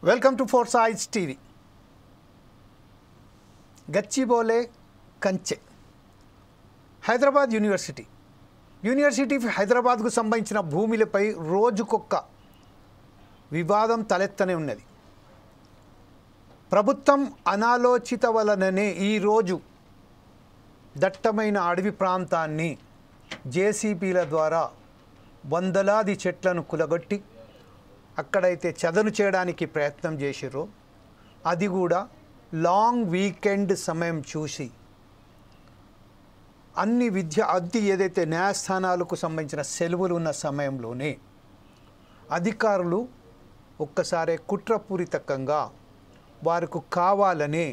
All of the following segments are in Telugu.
Welcome to four sides TV. Gachibowli కంచె హైదరాబాద్ యూనివర్సిటీ హైదరాబాద్కు సంబంధించిన భూములపై రోజుకొక్క వివాదం తలెత్తనే ఉన్నది. ప్రభుత్వం అనాలోచిత వలననే ఈరోజు దట్టమైన అడవి ప్రాంతాన్ని జేసీబీల ద్వారా వందలాది చెట్లను కులగొట్టి అక్కడైతే చదును చేయడానికి ప్రయత్నం చేసిరో అది కూడా లాంగ్ వీకెండ్ సమయం చూసి అన్ని ఏదైతే న్యాయస్థానాలకు సంబంధించిన సెలవులు ఉన్న సమయంలోనే అధికారులు ఒక్కసారి కుట్రపూరితంగా వారికి కావాలనే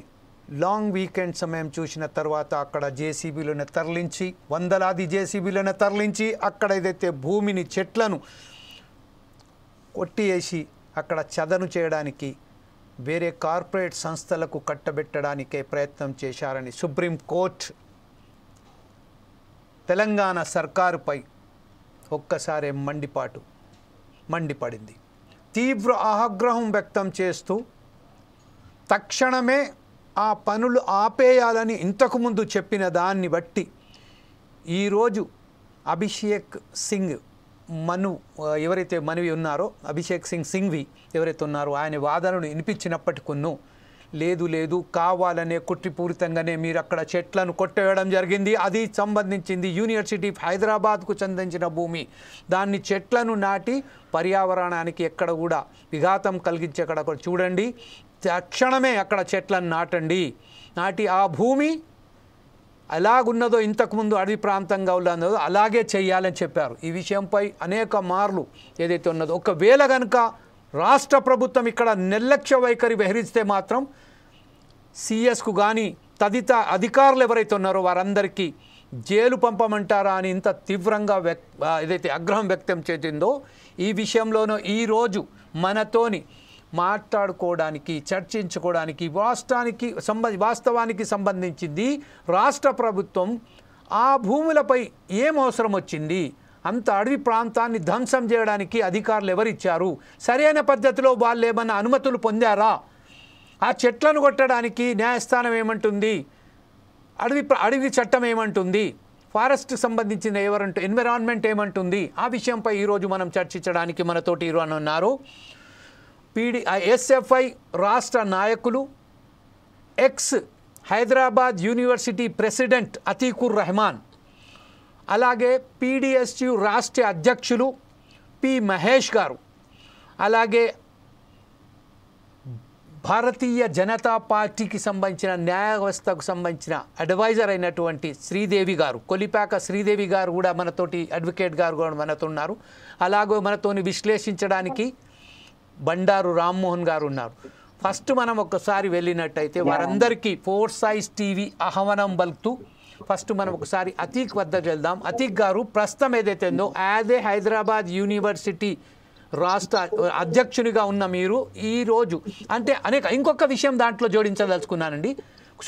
లాంగ్ వీకెండ్ సమయం చూసిన తర్వాత అక్కడ జేసీబీలను తరలించి వందలాది జేసీబీలను తరలించి అక్కడ ఏదైతే భూమిని చెట్లను కొట్టివేసి అక్కడ చదను చేయడానికి వేరే కార్పొరేట్ సంస్థలకు కట్టబెట్టడానికే ప్రయత్నం చేశారని సుప్రీంకోర్టు తెలంగాణ సర్కారుపై ఒక్కసారి మండిపడింది. తీవ్ర ఆగ్రహం వ్యక్తం చేస్తూ తక్షణమే ఆ పనులు ఆపేయాలని ఇంతకుముందు చెప్పిన దాన్ని బట్టి ఈరోజు అభిషేక్ సింగ్ ఎవరైతే మనవి ఉన్నారో అభిషేక్ సింగ్ సింఘ్వి ఎవరైతే ఉన్నారో ఆయన వాదనను వినిపించినప్పటికీ లేదు కావాలనే కుట్రపూరితంగానే మీరు అక్కడ చెట్లను కొట్టేయడం జరిగింది. అది సంబంధించింది యూనివర్సిటీ హైదరాబాద్కు చెందించిన భూమి. దాన్ని చెట్లను నాటి పర్యావరణానికి ఎక్కడ కూడా విఘాతం కలిగించేక్కడ చూడండి. తక్షణమే అక్కడ చెట్లను నాటి ఆ భూమి అలాగున్నదో ఇంతకుముందు అడవి ప్రాంతంగా ఉన్నదో అలాగే చేయాలని చెప్పారు. ఈ విషయంపై అనేక మార్లు ఏదైతే ఉన్నదో ఒకవేళ కనుక రాష్ట్ర ప్రభుత్వం ఇక్కడ నిర్లక్ష్య వైఖరి వ్యవహరిస్తే మాత్రం సిఎస్కు కానీ తదితర అధికారులు ఎవరైతే ఉన్నారో వారందరికీ జైలు పంపమంటారా అని ఇంత తీవ్రంగా ఏదైతే ఆగ్రహం వ్యక్తం చేసిందో ఈ విషయంలోనూ ఈరోజు మనతోని మాట్లాడుకోవడానికి చర్చించుకోవడానికి వాస్తవానికి సంబంధించింది రాష్ట్ర ప్రభుత్వం ఆ భూములపై ఏం అవసరం వచ్చింది, అంత అడవి ప్రాంతాన్ని ధ్వంసం చేయడానికి అధికారులు ఎవరిచ్చారు, సరైన పద్ధతిలో వాళ్ళు ఏమన్నా అనుమతులు పొందారా, ఆ చెట్లను కొట్టడానికి న్యాయస్థానం ఏమంటుంది, అడవి చట్టం ఏమంటుంది, ఫారెస్ట్ సంబంధించిన ఎన్విరాన్మెంట్ ఏమంటుంది, ఆ విషయంపై ఈరోజు మనం చర్చించడానికి మనతోటి ఈరోజు ఉన్నారు ఎస్ఎఫ్ఐ రాష్ట్ర నాయకులు ex Hyderabad university president Atiqur Rahman, అలాగే పీడిఎస్యు రాష్ట్ర అధ్యక్షులు పి మహేష్ గారు, అలాగే భారతీయ జనతా పార్టీకి సంబంధించిన న్యాయ వ్యవస్థకు సంబంధించిన అడ్వైజర్ అయినటువంటి శ్రీదేవి గారు, కొలిపాక శ్రీదేవి గారు కూడా మనతోటి అడ్వకేట్ గారు కూడా మనతో ఉన్నారు. అలాగే మనతోని విశ్లేషించడానికి బండారు రామ్మోహన్ గారు ఉన్నారు. ఫస్ట్ మనం ఒక్కసారి వెళ్ళినట్టయితే వారందరికీ ఫోర్ సైజ్ టీవీ ఆహ్వానం పలుకుతూ ఫస్ట్ మనం ఒకసారి అతీక్ వద్దకు వెళ్దాం. అతీక్ గారు, ప్రస్తుతం ఏదైతే ఉందో యాజ్ ఏ హైదరాబాద్ యూనివర్సిటీ రాష్ట్ర అధ్యక్షునిగా ఉన్న మీరు ఈరోజు అంటే ఇంకొక విషయం దాంట్లో జోడించదలుచుకున్నానండి.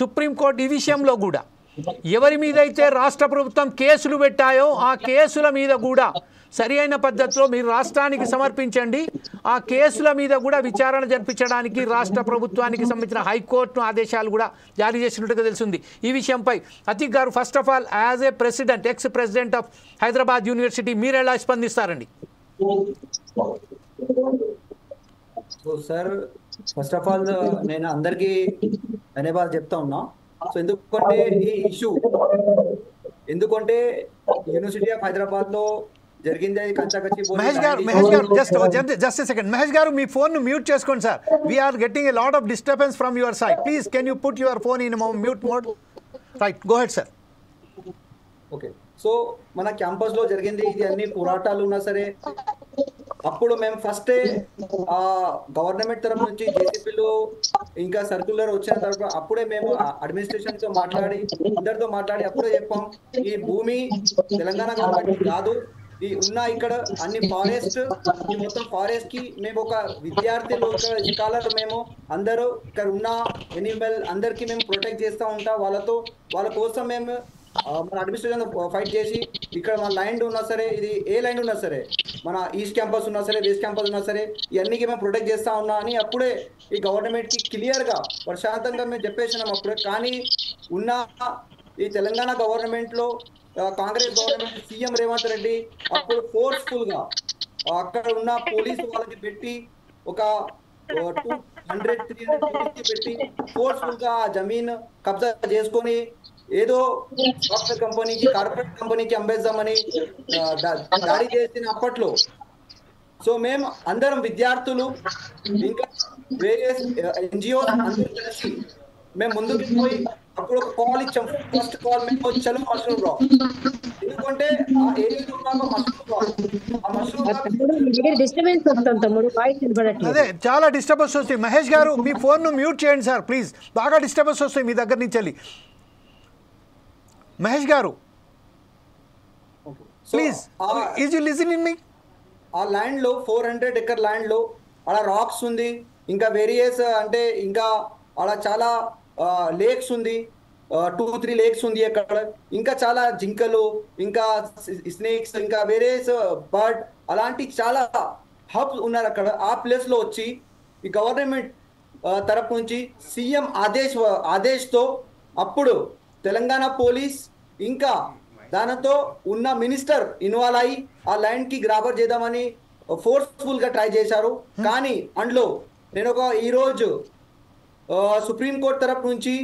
సుప్రీంకోర్టు ఈ విషయంలో కూడా ఎవరి మీద అయితే రాష్ట్ర ప్రభుత్వం కేసులు పెట్టాయో ఆ కేసుల మీద కూడా సరి అయిన పద్ధతిలో మీరు రాష్ట్రానికి సమర్పించండి. ఆ కేసుల మీద కూడా విచారణ జరిపించడానికి రాష్ట్ర ప్రభుత్వానికి సంబంధించిన హైకోర్టు ఆదేశాలు కూడా జారీ చేసినట్టుగా తెలిసింది. ఈ విషయంపై అతీక్ గారు, first of all as a president, ex president of Hyderabad university మీరు ఎలా స్పందిస్తారండి? So sir, first of all నేను అందరికీ ధన్యవాదాలు చెప్తా ఉన్నా. సో ఎందుకంటే ఈ ఇష్యూ యూనివర్సిటీ ఆఫ్ హైదరాబాద్ లో జరిగింది మహేష్ గారు జస్ట్ సెకండ్. మహేష్ గారు, మీ ఫోన్ ను మ్యూట్ చేసుకోండి sir. We're getting a lot of disturbance from your side. Please can you put your phone in mute mode? Right, go ahead sir. Okay. So మన క్యాంపస్ లో జరిగింది ఇది అన్ని పోరాటాలు ఉన్నా సరే అప్పుడు మేము ఫస్టే గవర్నమెంట్ తరఫు నుంచి జేసీపీలు ఇంకా సర్క్యులర్ వచ్చిన తర్వాత అప్పుడే మేము అడ్మినిస్ట్రేషన్ తో మాట్లాడి అందరితో మాట్లాడి అప్పుడే చెప్పాం ఈ భూమి తెలంగాణ గవర్నమెంట్ కాదు, ఈ ఉన్న ఇక్కడ అన్ని ఫారెస్ట్, ఈ మొత్తం ఫారెస్ట్ కి మేము ఒక విద్యార్థులు స్కాలర్ మేము అందరూ ఇక్కడ ఉన్న ఎనిమల్ అందరికి మేము ప్రొటెక్ట్ చేస్తూ ఉంటాం. వాళ్ళ కోసం మేము మన అడ్మినిస్ట్రేషన్ ఫైట్ చేసి ఇక్కడ మన ల్యాండ్ ఉన్నా సరే, ఇది ఏ ల్యాండ్ ఉన్నా సరే, మన ఈస్ట్ క్యాంపస్ ఉన్నా సరే, వెస్ట్ క్యాంపస్ ఉన్నా సరే, ఇవన్నీకి మేము ప్రొటెక్ట్ చేస్తా ఉన్నా అని అప్పుడే ఈ గవర్నమెంట్కి క్లియర్గా ప్రశాంతంగా మేము చెప్పేసినాం అప్పుడే. కానీ ఉన్న ఈ తెలంగాణ గవర్నమెంట్లో కాంగ్రెస్ గవర్నమెంట్ సీఎం రేవంత్ రెడ్డి అప్పుడు ఫోర్స్ఫుల్గా అక్కడ ఉన్న పోలీసు వాళ్ళకి పెట్టి ఒక 200-300 పెట్టి ఫోర్స్ఫుల్ గా ఆ జమీన్ కబ్జా చేసుకొని ఏదో సాఫ్ట్వేర్ కంపెనీకి, కార్పొరేట్ కంపెనీకి అమ్మేద్దామని దాడి చేసిన అప్పట్లో. సో మేము అందరం విద్యార్థులు ఇంకా వేరియస్ ఎన్జిఓస్ అందరూ కలిసి మేము ముందుకు పోయి అప్పుడు ఒక కాల్ ఇచ్చాం. ఫస్ట్ కాల్ మేము చలో మష్రూమ్ రాక్, ఎందుకంటే ఆ ఏరియాలో ఉన్న మష్రూమ్ అదే చాలా డిస్టర్బెన్స్ వస్తాయి. మహేష్ గారు మీ ఫోన్ను మ్యూట్ చేయండి సార్ ప్లీజ్, బాగా డిస్టర్బెన్స్ వస్తాయి మీ దగ్గర నుంచి వెళ్ళి. మహేష్ గారు ప్లీజ్, ఈజ్ యూ లిజనింగ్ మీ? ఆ ల్యాండ్ లో 400 ఎకర్ ల్యాండ్ లో అలా రాక్స్ ఉంది, ఇంకా వేరియస్ అంటే ఇంకా అలా చాలా లేక్స్ ఉంది, 2-3 లేక్స్ ఉంది అక్కడ, ఇంకా చాలా జింకలు, ఇంకా స్నేక్స్, ఇంకా వేరియస్ బర్డ్, అలాంటి చాలా హబ్స్ ఉన్నారు అక్కడ. ఆ ప్లేస్ లో వచ్చి ఈ గవర్నమెంట్ తరపు నుంచి సీఎం ఆదేశ్తో అప్పుడు తెలంగాణ పోలీస్ ఇంకా దానితో ఉన్న మినిస్టర్ ఇన్వాల్వ్ అయ్యి ఆ ల్యాండ్ కి గ్రాబర్ చేద్దామని ఫోర్స్ఫుల్ గా ట్రై చేశారు. కానీ అందులో నేను ఈరోజు సుప్రీంకోర్టు తరపు నుంచి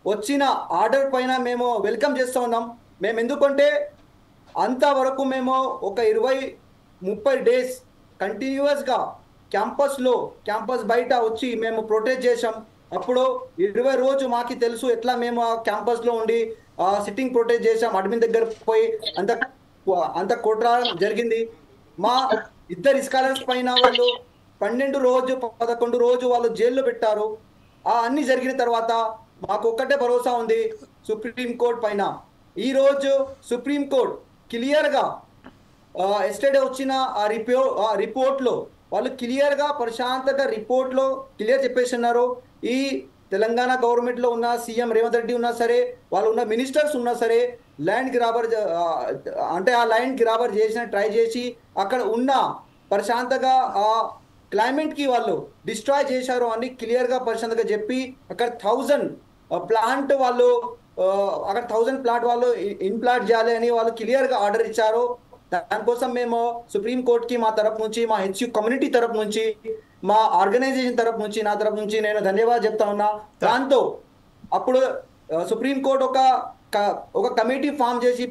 వచ్చిన ఆర్డర్ పైన మేము వెల్కమ్ చేస్తూ ఉన్నాం. మేము ఎందుకంటే అంతవరకు మేము ఒక 20-30 డేస్ కంటిన్యూస్గా క్యాంపస్ బయట వచ్చి మేము ప్రొటెస్ట్ చేసాం. అప్పుడు 20 రోజు మాకు తెలుసు ఎట్లా మేము ఆ క్యాంపస్లో ఉండి సిట్టింగ్ ప్రొటెస్ట్ చేసాం. అడ్మిన్ దగ్గర పోయి అంత కొట్టడం జరిగింది. మా ఇద్దరు స్కాలర్స్ పైన వాళ్ళు 12 రోజు 11 రోజు వాళ్ళు జైల్లో పెట్టారు. అన్ని జరిగిన తర్వాత మాకు ఒక్కటే భరోసా ఉంది సుప్రీంకోర్టు పైన. ఈరోజు సుప్రీంకోర్టు క్లియర్గా ఎస్టర్డే వచ్చిన ఆ రిపోర్ట్లో వాళ్ళు క్లియర్గా ప్రశాంతంగా రిపోర్ట్లో క్లియర్ చెప్పేస్తున్నారు. ఈ తెలంగాణ గవర్నమెంట్లో ఉన్న సీఎం రేవంత్ రెడ్డి ఉన్నా సరే, వాళ్ళు ఉన్న మినిస్టర్స్ ఉన్నా సరే, ల్యాండ్ గ్రాబర్ అంటే ఆ ల్యాండ్ గ్రాబర్ చేసిన ట్రై చేసి అక్కడ ఉన్న ప్రశాంతంగా ఆ క్లైమేట్కి వాళ్ళు డిస్ట్రాయ్ చేశారు అని క్లియర్గా ప్రశాంతంగా చెప్పి అక్కడ 1000 ప్లాంట్ వాళ్ళు అక్కడ 1000 ప్లాంట్ వాళ్ళు ఇన్ప్లాంట్ చేయాలి అని వాళ్ళు క్లియర్గా ఆర్డర్ ఇచ్చారు. దానికోసం మేము సుప్రీంకోర్టుకి మా తరపు నుంచి, మా హెచ్యూ కమ్యూనిటీ తరపు నుంచి, మా ఆర్గనైజేషన్ తరపు నుంచి, నా తరపు నుంచి నేను ధన్యవాదాలు చెప్తా ఉన్నా. దాంతో అప్పుడు సుప్రీంకోర్టు ఒక కమిటీ ఫామ్ చేసి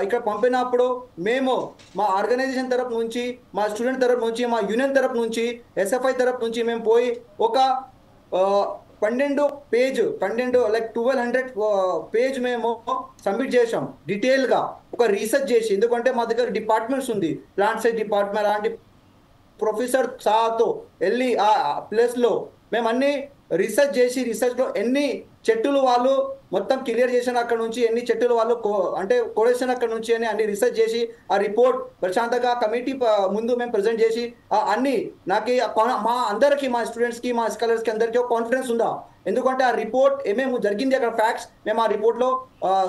ఇక్కడ పంపినప్పుడు మేము మా ఆర్గనైజేషన్ తరపు నుంచి, మా స్టూడెంట్ తరపు నుంచి, మా యూనియన్ తరపు నుంచి, ఎస్ఎఫ్ఐ తరపు నుంచి మేము పోయి ఒక 1200 పేజ్ మేము సబ్మిట్ చేసాం డీటెయిల్గా ఒక రీసెర్చ్ చేసి. ఎందుకంటే మా దగ్గర డిపార్ట్మెంట్స్ ఉంది, ప్లాంట్ సైన్స్ డిపార్ట్మెంట్, అలాంటి ప్రొఫెసర్ సాతో వెళ్ళి ఆ ప్లేస్లో మేము అన్ని రీసెర్చ్ చేసి రీసెర్చ్లో ఎన్ని చెట్టులు వాళ్ళు మొత్తం క్లియర్ చేసిన అక్కడ నుంచి, ఎన్ని చెట్టులు వాళ్ళు అంటే కొడేసిన అక్కడ నుంచి అని అన్ని రీసెర్చ్ చేసి ఆ రిపోర్ట్ ప్రశాంతంగా కమిటీ ముందు మేము ప్రజెంట్ చేసి అన్ని నాకు మా అందరికీ, మా స్టూడెంట్స్కి, మా స్కాలర్స్కి అందరికీ కాన్ఫిడెన్స్ ఉందా. ఎందుకంటే ఆ రిపోర్ట్ ఏమేమి జరిగింది అక్కడ ఫ్యాక్ట్స్ మేము ఆ రిపోర్ట్లో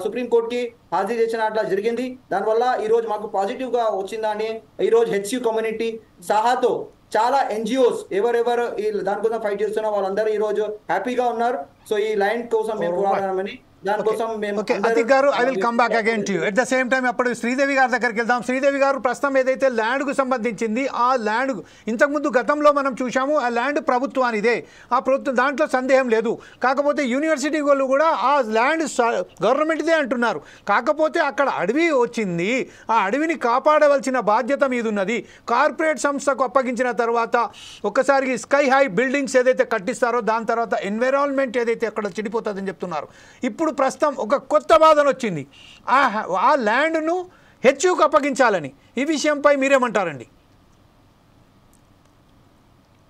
సుప్రీంకోర్టుకి హాజరు చేసిన అట్లా జరిగింది. దానివల్ల ఈరోజు మాకు పాజిటివ్గా వచ్చిందని ఈరోజు హెచ్యూ కమ్యూనిటీ సహాతో చాలా ఎన్జిఓస్ ఎవరెవరు ఈ దానికోసం ఫైట్ చేస్తున్నా వాళ్ళందరూ ఈరోజు హ్యాపీగా ఉన్నారు. సో ఈ లైన్ కోసం మేము పోరాడామని దానికోసం మేము అతిక్ గారు I will come back again to you. At the same time అప్పుడు శ్రీదేవి గారి దగ్గరికి వెళ్దాం. శ్రీదేవి గారు ప్రస్తుతం ఏదైతే ల్యాండ్కు సంబంధించింది ఆ ల్యాండ్ ఇంతకుముందు గతంలో మనం చూసాము, ఆ ల్యాండ్ ప్రభుత్వానిదే, ఆ ప్రభుత్వం దాంట్లో సందేహం లేదు. కాకపోతే యూనివర్సిటీ వాళ్ళు కూడా ఆ ల్యాండ్ గవర్నమెంట్దే అంటున్నారు. కాకపోతే అక్కడ అడవి వచ్చింది, ఆ అడవిని కాపాడవలసిన బాధ్యత మీద ఉన్నది. కార్పొరేట్ సంస్థకు అప్పగించిన తర్వాత ఒక్కసారి స్కై హై బిల్డింగ్స్ ఏదైతే కట్టిస్తారో దాని తర్వాత ఎన్విరాన్మెంట్ ఏదైతే అక్కడ చెడిపోతుందని చెప్తున్నారు. ఇప్పుడు ప్రస్తుతం ఒక కొత్త వాదన వచ్చింది, ఆ ల్యాండ్ను హెచ్యూకు అప్పగించాలని. ఈ విషయంపై మీరేమంటారండి?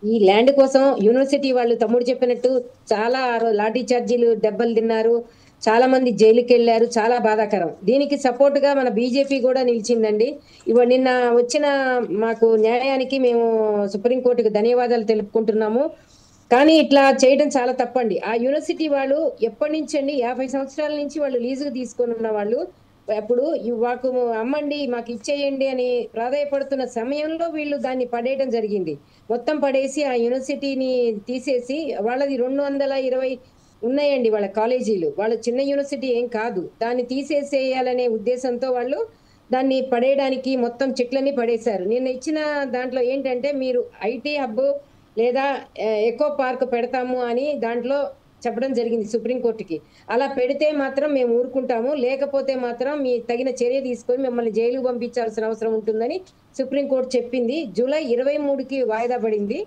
ఈ ల్యాండ్ కోసం యూనివర్సిటీ వాళ్ళు తమ్ముడు చెప్పినట్టు చాలా లాఠీ చార్జీలు దెబ్బలు తిన్నారు, చాలా మంది జైలుకి వెళ్ళారు. చాలా బాధాకరం. దీనికి సపోర్ట్ గా మన బీజేపీ కూడా నిలిచిందండి. నిన్న వచ్చిన మాకు న్యాయానికి మేము సుప్రీంకోర్టుకు ధన్యవాదాలు తెలుపుకుంటున్నాము. కానీ ఇట్లా చేయడం చాలా తప్పండి. ఆ యూనివర్సిటీ వాళ్ళు ఎప్పటి నుంచి అండి 50 సంవత్సరాల నుంచి వాళ్ళు లీజుకు తీసుకొని ఉన్న వాళ్ళు అప్పుడు మాకు అమ్మండి మాకు ఇచ్చేయండి అని ప్రాధాయపడుతున్న సమయంలో వీళ్ళు దాన్ని పడేయడం జరిగింది. మొత్తం పడేసి ఆ యూనివర్సిటీని తీసేసి వాళ్ళది 220 ఉన్నాయండి వాళ్ళ కాలేజీలు. వాళ్ళ చిన్న యూనివర్సిటీ ఏం కాదు. దాన్ని తీసేసేయాలనే ఉద్దేశంతో వాళ్ళు దాన్ని పడేయడానికి మొత్తం చెట్లన్నీ పడేశారు. నేను ఇచ్చిన దాంట్లో ఏంటంటే మీరు ఐటీ హబ్ లేదా ఎకో పార్క్ పెడతాము అని దాంట్లో చెప్పడం జరిగింది సుప్రీంకోర్టుకి. అలా పెడితే మాత్రం మేము ఊరుకుంటాము, లేకపోతే మాత్రం మీ తగిన చర్య తీసుకొని మిమ్మల్ని జైలుకు పంపించాల్సిన అవసరం ఉంటుందని సుప్రీంకోర్టు చెప్పింది. జూలై 23కి వాయిదా పడింది.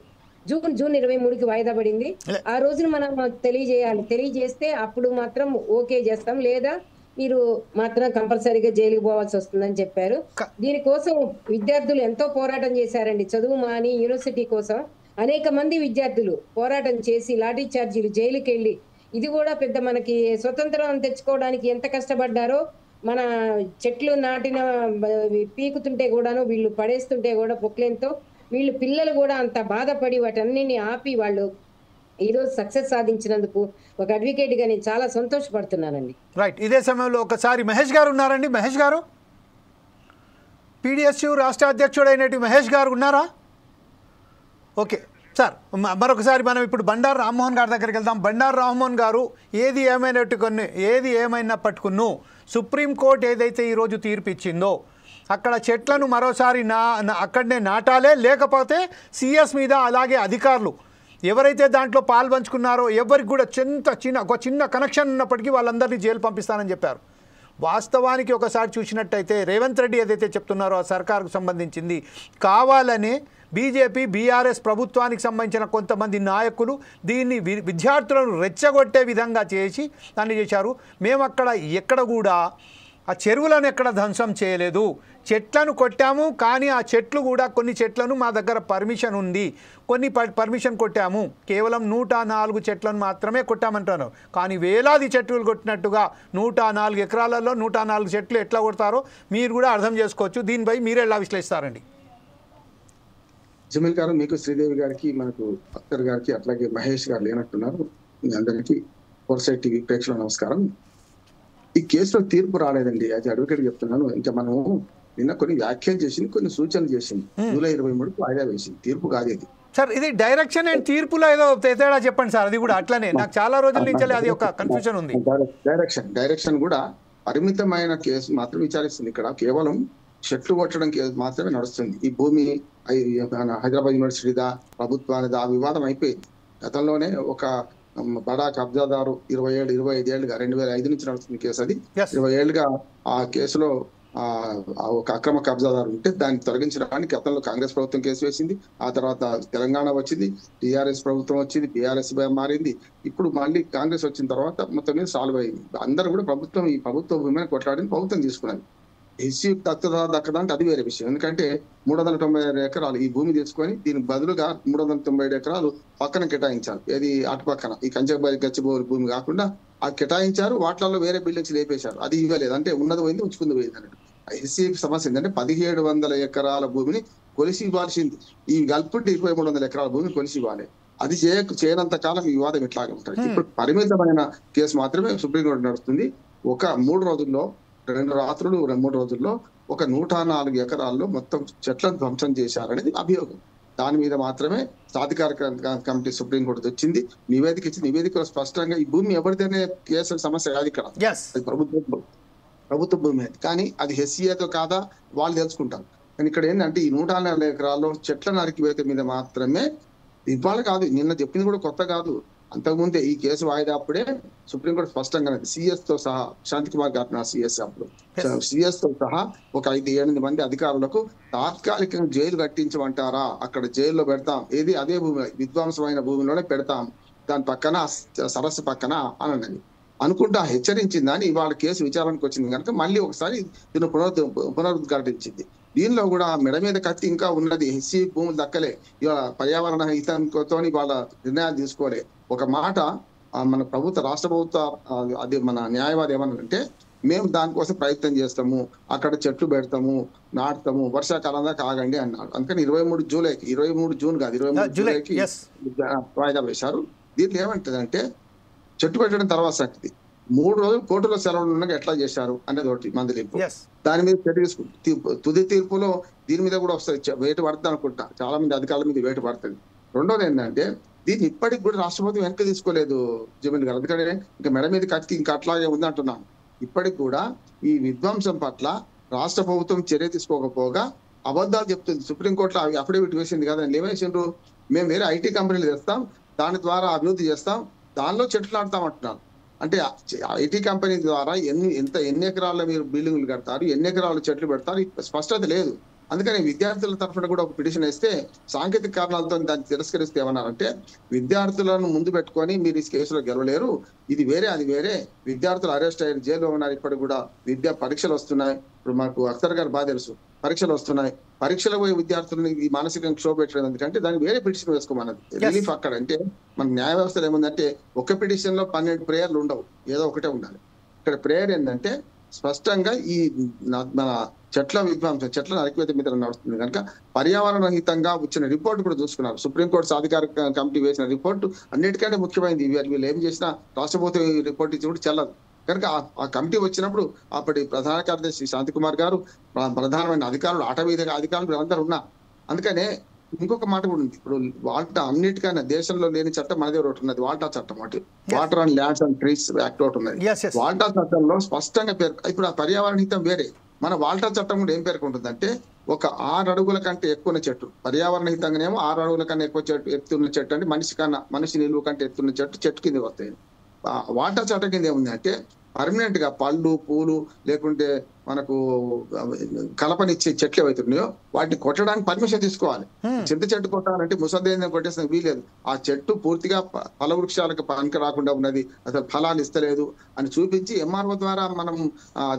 జూన్ 23కి వాయిదా పడింది. ఆ రోజున మనం తెలియజేయాలి. తెలియజేస్తే అప్పుడు మాత్రం ఓకే చేస్తాం, లేదా మీరు మాత్రం కంపల్సరీగా జైలుకి పోవాల్సి వస్తుందని చెప్పారు. దీనికోసం విద్యార్థులు ఎంతో పోరాటం చేశారండి. చదువు మాని యూనివర్సిటీ కోసం అనేక మంది విద్యార్థులు పోరాటం చేసి లాఠీ చార్జీలు, జైలుకి వెళ్ళి, ఇది కూడా పెద్ద మనకి స్వతంత్రం తెచ్చుకోవడానికి ఎంత కష్టపడ్డారో, మన చెట్లు నాటిన పీకుతుంటే కూడాను వీళ్ళు పడేస్తుంటే కూడా పొక్లేంతో వీళ్ళు పిల్లలు కూడా అంత బాధపడి వాటన్నిటిని ఆపి వాళ్ళు ఈరోజు సక్సెస్ సాధించినందుకు ఒక అడ్వకేట్ గా నేను చాలా సంతోషపడుతున్నానండి. రైట్. ఇదే సమయంలో ఒకసారి మహేష్ గారు ఉన్నారండి. మహేష్ గారు, PDSU రాష్ట్ర అధ్యక్షుడైనటువంటి మహేష్ గారు ఉన్నారా? ఓకే సార్, మరొకసారి మనం ఇప్పుడు బండారు రామ్మోహన్ గారి దగ్గరికి వెళ్దాం. బండారు రామ్మోహన్ గారు, ఏది ఏమైనా పట్టుకున్ను సుప్రీంకోర్టు ఏదైతే ఈరోజు తీర్పు ఇచ్చిందో అక్కడ చెట్లను మరోసారి అక్కడనే నాటాలే, లేకపోతే CS మీద అలాగే అధికారులు ఎవరైతే దాంట్లో పాల్పంచుకున్నారో ఎవరికి కూడా ఒక చిన్న కనెక్షన్ ఉన్నప్పటికీ వాళ్ళందరినీ జైలు పంపిస్తానని చెప్పారు. వాస్తవానికి ఒకసారి చూసినట్టయితే రేవంత్ రెడ్డి ఏదైతే చెప్తున్నారో ఆ సర్కారుకు సంబంధించింది కావాలనే బీజేపీ బీఆర్ఎస్ ప్రభుత్వానికి సంబంధించిన కొంతమంది నాయకులు దీన్ని విద్యార్థులను రెచ్చగొట్టే విధంగా చేసి దాన్ని చేశారు. మేము ఎక్కడ కూడా ఆ చెరువులను ఎక్కడ ధ్వంసం చేయలేదు, చెట్లను కొట్టాము. కానీ ఆ చెట్లు కూడా కొన్ని చెట్లను మా దగ్గర పర్మిషన్ ఉంది, కొన్ని పర్మిషన్ కొట్టాము. కేవలం 104 చెట్లను మాత్రమే కొట్టామంటారు. కానీ వేలాది చెట్లు కొట్టినట్టుగా 104 ఎకరాలలో 104 చెట్లు ఎట్లా కొడతారో మీరు కూడా అర్థం చేసుకోవచ్చు. దీనిపై మీరు ఎలా విశ్లేషిస్తారండి? జమీల్ గారు, మీకు, శ్రీదేవి గారికి, మనకు అఖ్తర్ గారికి, అట్లాగే మహేష్ గారు లేనట్టున్నారు. మీ అందరికీ ఫోర్సైట్ టీవీ ప్రేక్షకుల నమస్కారం. ఈ కేసులో తీర్పు రాలేదండి. అది అడ్వకేట్ చెప్తున్నాను. ఇంకా మనము నిన్న కొన్ని వ్యాఖ్యలు చేసింది, కొన్ని సూచనలు చేసింది. జూలై 23కు వాయిదా వేసింది. తీర్పు కాదు ఇది సార్. ఇది డైరెక్షన్ అండ్ తీర్పులో ఏదో తేడా చెప్పండి సార్. అది కూడా అట్లనే నాకు చాలా రోజుల నుంచి అది ఒక కన్ఫ్యూజన్ ఉంది. డైరెక్షన్ కూడా పరిమితమైన కేసు మాత్రం విచారిస్తుంది. ఇక్కడ కేవలం చెట్లు కొట్టడం కేసు మాత్రమే నడుస్తుంది. ఈ భూమి హైదరాబాద్ యూనివర్సిటీదా ప్రభుత్వానిదా ఆ వివాదం అయిపోయింది. గతంలోనే ఒక బడా కబ్జాదారు 25 ఏళ్ళుగా 2005 నుంచి నడుస్తుంది కేసు. అది 20 ఏళ్ళుగా ఆ కేసులో ఒక అక్రమ కబ్జాదారు ఉంటే దాన్ని తొలగించడానికి గతంలో కాంగ్రెస్ ప్రభుత్వం కేసు వేసింది. ఆ తర్వాత తెలంగాణ వచ్చింది, టీఆర్ఎస్ ప్రభుత్వం వచ్చింది, బీఆర్ఎస్ మారింది. ఇప్పుడు మళ్ళీ కాంగ్రెస్ వచ్చిన తర్వాత మొత్తం మీద సాల్వ్ అయింది. అందరూ కూడా ఈ ప్రభుత్వ భూమిని కొట్లాడిని ప్రభుత్వం తీసుకున్నది. ఎస్సీ దక్కదంటే అది వేరే విషయం. ఎందుకంటే 397 ఎకరాలు ఈ భూమి తీసుకొని దీనికి బదులుగా 397 ఎకరాలు పక్కన కేటాయించారు. ఏది అటు పక్కన ఈ గచ్చిబౌలి భూమి కాకుండా అది కేటాయించారు. వాటిలలో వేరే బిల్డింగ్స్ లేపేశారు. అది ఇవ్వలేదు. అంటే ఉన్నది పోయింది, ఉంచుకుంది పోయింది అన్నట్టు. ఎస్సీ సమస్య ఏంటంటే 1700 ఎకరాల భూమిని కొలిసి ఇవ్వాల్సింది. ఈ గల్పుంటే 2300 ఎకరాల భూమిని కొలిసి ఇవ్వాలి. అది చేయనంత కాలం ఈ వివాదం ఇట్లాగే ఉంటుంది. ఇప్పుడు పరిమితమైన కేసు మాత్రమే సుప్రీంకోర్టు నడుస్తుంది. ఒక 3 రోజుల్లో 2 రాత్రులు 3 రోజుల్లో ఒక 104 ఎకరాల్లో మొత్తం చెట్లను ధ్వంసం చేశారనేది అభియోగం. దాని మీద మాత్రమే సాధికార కమిటీ సుప్రీంకోర్టు వచ్చింది, నివేదిక ఇచ్చింది. నివేదికలో స్పష్టంగా ఈ భూమి ఎవరిదైనా కేసుల సమస్య కాదు. ఇక్కడ ప్రభుత్వ భూమి కానీ అది హెచ్సిఏతో కాదా వాళ్ళు తెలుసుకుంటారు. కానీ ఇక్కడ ఏంటంటే ఈ 104 ఎకరాల్లో చెట్ల నరికివేత మీద మాత్రమే ఇవాళ కాదు, నిన్న చెప్పింది కూడా కొత్త కాదు. అంతకుముందే ఈ కేసు వాయిదా అప్పుడే సుప్రీంకోర్టు స్పష్టంగా CS తో సహా, శాంతి కుమార్ గారు CS అప్పుడు CS తో సహా ఒక 5-8 మంది అధికారులకు తాత్కాలికంగా జైలు కట్టించమంటారా, అక్కడ జైల్లో పెడతాం, ఏది అదే భూమి విధ్వంసమైన భూమిలోనే పెడతాం, దాని పక్కన సరస్సు పక్కన అని అనుకుంటా హెచ్చరించిందని ఇవాళ కేసు విచారణకు వచ్చింది కనుక మళ్ళీ ఒకసారి దీన్ని పునరుద్ఘాటించింది. దీనిలో కూడా మెడ మీద కత్తి ఇంకా ఉన్నది. హెచ్సి భూములు దక్కలే, ఇవాళ పర్యావరణ హితంతో వాళ్ళ నిర్ణయాలు తీసుకోలే. ఒక మాట మన రాష్ట్ర ప్రభుత్వ అది మన న్యాయవాది ఏమన్నారంటే మేము దానికోసం ప్రయత్నం చేస్తాము, అక్కడ చెట్లు పెడతాము, నాటుతాము, వర్షాకాలం దాకా ఆగండి అన్నారు. అందుకని 23 జూలైకి, 23 జూన్ కాదు 23 జూలైకి వాయిదా వేశారు. దీంట్లో ఏమంటదంటే చెట్టు పెట్టడం తర్వాత సంగతి, 3 రోజులు కోర్టులో సెలవులు ఉండగా ఎట్లా చేశారు అనేది ఒకటి మందలింపు. దాని మీద తుది తీర్పులో దీని మీద కూడా వస్తుంది, వేటు పడుతుంది అనుకుంటా, చాలా మంది అధికారుల మీద వేటు పడుతుంది. రెండోది ఏంటంటే దీన్ని ఇప్పటికి కూడా రాష్ట్ర ప్రభుత్వం వెనక్కి తీసుకోలేదు జమీన్ గారు, ఎందుకంటే ఇంకా మెడ మీద కత్తి ఇంకా అట్లాగే ఉంది అంటున్నాను. ఇప్పటికి కూడా ఈ విధ్వంసం పట్ల రాష్ట్ర ప్రభుత్వం చర్య తీసుకోకపోగా అబద్ధాలు చెప్తుంది. సుప్రీంకోర్టులో అఫిడవిట్ వేసింది కదా, ఏమేసిండ్రు, మేము వేరే ఐటీ కంపెనీలు తెస్తాం, దాని ద్వారా అభివృద్ధి చేస్తాం, దానిలో చెట్లు నాటుతాం అంటున్నారు. అంటే ఐటీ కంపెనీ ద్వారా ఎన్ని ఎకరాల్లో మీరు బిల్డింగ్లు కడతారు, ఎన్ని ఎకరాలు చెట్లు పెడతారు, స్పష్టత లేదు. అందుకని విద్యార్థుల తరఫున కూడా ఒక పిటిషన్ వేస్తే సాంకేతిక కారణాలతో దాన్ని తిరస్కరిస్తే ఏమన్నారంటే, విద్యార్థులను ముందు పెట్టుకొని మీరు ఈ కేసులో గెలవలేరు, ఇది వేరే అది వేరే, విద్యార్థులు అరెస్ట్ అయ్యారు, జైల్లో ఉన్నారు, ఇప్పటికి కూడా పరీక్షలు వస్తున్నాయి. ఇప్పుడు మాకు అఖ్తర్ గారు బాగా తెలుసు, పరీక్షలు వస్తున్నాయి, పరీక్షలు పోయే విద్యార్థులని ఈ మానసికంగా క్షోభ పెట్టడం ఎందుకంటే దానికి వేరే పిటిషన్ వేసుకోమన్నది. రిలీఫ్ అక్కడ అంటే మన న్యాయ వ్యవస్థలో ఏముందంటే ఒక పిటిషన్ లో 12 ప్రేయర్లు ఉండవు, ఏదో ఒకటే ఉండాలి. ఇక్కడ ప్రేయర్ ఏంటంటే స్పష్టంగా ఈ మన చెట్ల విధ్వంసం, చెట్ల నరికివేత మీద నడుస్తుంది కనుక పర్యావరణ హితంగా వచ్చిన రిపోర్ట్ కూడా చూసుకున్నారు. సుప్రీంకోర్టు సాధికారిక కమిటీ వేసిన రిపోర్టు అన్నిటికంటే ముఖ్యమైనది. వీళ్ళు ఏం చేసినా రాష్ట్ర ప్రభుత్వం రిపోర్ట్ ఇచ్చి కూడా చెల్లదు కనుక ఆ కమిటీ వచ్చినప్పుడు అప్పటి ప్రధాన కార్యదర్శి శాంతికుమార్ గారు, ప్రధానమైన అధికారులు, అధికారులు అందరూ ఉన్నారు. అందుకనే ఇంకొక మాట కూడా ఉంది, ఇప్పుడు వాల్టా అన్నిటికైనా దేశంలో లేని చట్టం మన దగ్గర ఒకటి ఉన్నది, వాల్టా చట్టం. ఒకటి water and lands and trees act ఒకటి ఉన్నది. వాల్టా చట్టంలో స్పష్టంగా ఇప్పుడు ఆ పర్యావరణ హితం వేరే, మన వాల్టా చట్టం కూడా ఏం పేర్కొంటుందంటే ఒక 6 అడుగుల కంటే ఎక్కువ చెట్టు, పర్యావరణ హితంగానేమో 6 అడుగుల కన్నా ఎక్కువ చెట్టు, ఎత్తున్న చెట్టు అంటే మనిషి నిలువ కంటే ఎత్తున్న చెట్టు కింద వస్తాయి. వాల్టా చట్టం కింద ఏముంది అంటే పర్మనెంట్ గా పళ్ళు పూలు లేకుంటే మనకు కలపనిచ్చే చెట్లు ఏవైతున్నాయో వాటిని కొట్టడానికి పర్మిషన్ తీసుకోవాలి. చింత చెట్టు కొట్టాలంటే ముసదేంద్ర కొట్టేసిన వీలేదు. ఆ చెట్టు పూర్తిగా ఫల వృక్షాలకు పనికి రాకుండా ఉన్నది, అసలు ఫలాలు ఇస్తలేదు అని చూపించి ఎంఆర్ఓ ద్వారా మనం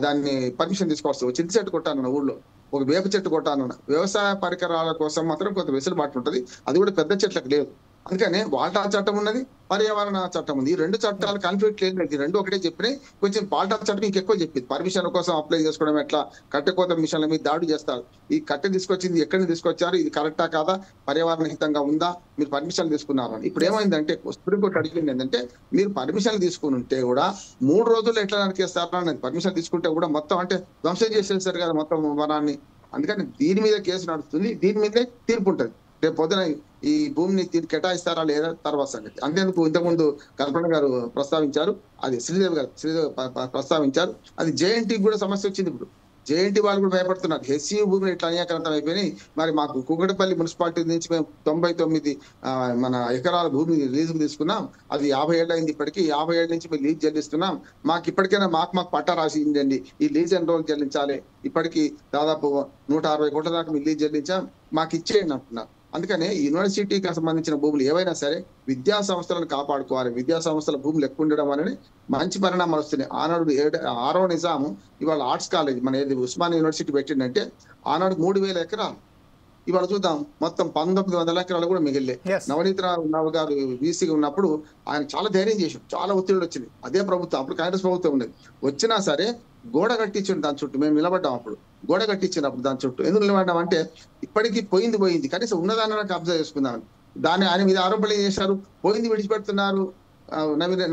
దాన్ని పర్మిషన్ తీసుకోవచ్చు. చింత చెట్టు కొట్టాను ఊళ్ళో, ఒక వేప చెట్టు కొట్టాను. వ్యవసాయ పరికరాల కోసం మాత్రం కొంత వెసులుబాటు ఉంటుంది, అది కూడా పెద్ద చెట్లకు లేదు. అందుకనే వాల్టా చట్టం ఉన్నది, పర్యావరణ చట్టం ఉంది. ఈ 2 చట్టాలు కాన్ఫ్లిక్ట్ లేదు, ఈ 2 ఒకటే చెప్పినాయి. కొంచెం వాల్టా చట్టం ఇంకెక్కువ చెప్పింది, పర్మిషన్ కోసం అప్లై చేసుకోవడం ఎట్లా, కట్టెకోత మిషన్ల మీద దాడి చేస్తారు, ఈ కట్టె తీసుకొచ్చింది ఎక్కడి నుంచి తీసుకొచ్చారు, ఇది కరెక్టా కాదా, పర్యావరణ హితంగా ఉందా, మీరు పర్మిషన్ తీసుకున్నారు అని. ఇప్పుడు ఏమైందంటే సుప్రీంకోర్టు అడిగింది ఏంటంటే మీరు పర్మిషన్ తీసుకుని ఉంటే కూడా 3 రోజుల్లో ఎట్లా నరికేస్తారు అన్నది. పర్మిషన్ తీసుకుంటే కూడా మొత్తం అంటే ధ్వంసం చేసేసారు కదా మొత్తం వనాన్ని. అందుకని దీని మీద కేసు నడుస్తుంది, దీని మీదే తీర్పు ఉంటుంది. రేపు పొద్దున ఈ భూమిని కేటాయిస్తారా లేదా తర్వాత సంగతి. అంతేందుకు ఇంతకుముందు కల్పన గారు ప్రస్తావించారు, అది శ్రీదేవి ప్రస్తావించారు, అది జేఎన్టీ కూడా సమస్య వచ్చింది. ఇప్పుడు జేఎన్టీ వాళ్ళు కూడా భయపడుతున్నారు, హెచ్సియు భూమిని ఇట్లా అన్యాక్రాంతం అయిపోయినాయి. మరి మాకు కుకటపల్లి మున్సిపాలిటీ నుంచి మేము 99 మన ఎకరాల భూమి లీజుకు తీసుకున్నాం, అది 50 ఏళ్ళు అయింది. ఇప్పటికీ 50 ఏళ్ళ నుంచి మేము లీజ్ చెల్లిస్తున్నాం, మాకు ఇప్పటికైనా మాకు పట్టా రాసి ఇవ్వండి, ఈ లీజ్ ఎన్ని రోజులు చెల్లించాలి, ఇప్పటికీ దాదాపు 160 కోట్ల దాకా మేము లీజ్ చెల్లించాం, మాకు ఇచ్చేయండి అంటున్నారు. అందుకనే యూనివర్సిటీకి సంబంధించిన భూములు ఏవైనా సరే విద్యా సంస్థలను కాపాడుకోవాలి. విద్యా సంస్థల భూములు ఎక్కువ ఉండడం అనేది మంచి పరిణామాలు వస్తున్నాయి. ఆనాడు 6వ నిజాము ఇవాళ ఆర్ట్స్ కాలేజ్ మన ఏది ఉస్మానియా యూనివర్సిటీ పెట్టిందంటే ఆనాడు 3000 ఎకరాలు, ఇవాళ చూద్దాం మొత్తం 1900 ఎకరాలు కూడా మిగిలే. నవనీత్ రావు గారు వీసీగా ఉన్నప్పుడు ఆయన చాలా ధైర్యం చేశాడు, చాలా ఒత్తిడి వచ్చింది. అదే ప్రభుత్వం అప్పుడు కాంగ్రెస్ ప్రభుత్వం ఉండేది, వచ్చినా సరే గోడ కట్టించండి దాని చుట్టూ. మేము నిలబడ్డాం అప్పుడు, గోడ కట్టించినప్పుడు దాని చుట్టూ ఎందుకు నిలబడ్డాం అంటే ఇప్పటికీ పోయింది కనీసం ఉన్నదాన్ని కబ్జా చేసుకుందామని. దాన్ని ఆయన మీద ఆరోపణలు చేశారు, పోయింది విడిచిపెడుతున్నారు.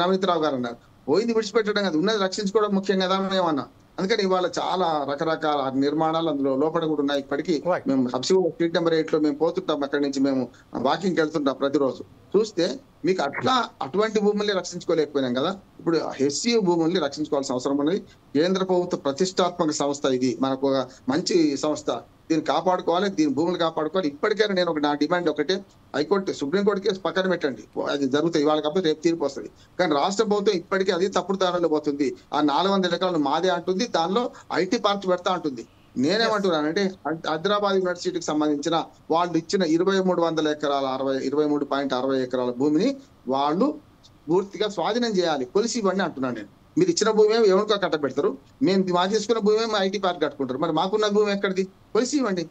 నవనీత్ రావు గారు అన్నారు పోయింది విడిచిపెట్టడం కాదు, ఉన్నది రక్షించుకోవడం ముఖ్యం కదా ఏమన్నా. అందుకని ఇవాళ చాలా రకరకాల నిర్మాణాలు అందులో లోపల కూడా ఉన్నాయి. ఇప్పటికీ మేము హబ్సిగూడ స్ట్రీట్ నెంబర్ 8 లో మేము పోతుంటాం, అక్కడి నుంచి మేము వాకింగ్కి వెళ్తుంటాం ప్రతిరోజు. చూస్తే మీకు అటువంటి భూముల్ని రక్షించుకోలేకపోయినాం కదా. ఇప్పుడు హెచ్సియు భూముల్ని రక్షించుకోవాల్సిన అవసరం ఉన్నది. కేంద్ర ప్రభుత్వ ప్రతిష్టాత్మక సంస్థ ఇది, మనకు ఒక మంచి సంస్థ, దీన్ని కాపాడుకోవాలి, దీని భూములు కాపాడుకోవాలి. ఇప్పటికైనా నేను నా డిమాండ్ ఒకటే, హైకోర్టు సుప్రీంకోర్టు కేసు పక్కన పెట్టండి, అది జరుగుతుంది ఇవాళ కాకపోతే రేపు తీర్పు వస్తుంది. కానీ రాష్ట్ర ప్రభుత్వం ఇప్పటికీ అది తప్పుడు దారిలో పోతుంది. ఆ 400 ఎకరాలు మాదే అంటుంది, దానిలో ఐటీ పార్క్ పెడతా అంటుంది. నేనేమంటున్నానంటే హైదరాబాద్ యూనివర్సిటీకి సంబంధించిన వాళ్ళు ఇచ్చిన 2300 ఎకరాల 23.60 ఎకరాల భూమిని వాళ్ళు పూర్తిగా స్వాధీనం చేయాలి, కొలిసి ఇవ్వండి అంటున్నాను నేను. మీరు ఇచ్చిన భూమి ఎవరికో కట్టబెడతారు, మేము మా చేసుకున్న భూమి ఐటీ పార్క్ కట్టుకుంటారు, మరి మాకున్న భూమి ఎక్కడిది, కొలిసి ఇవ్వండి.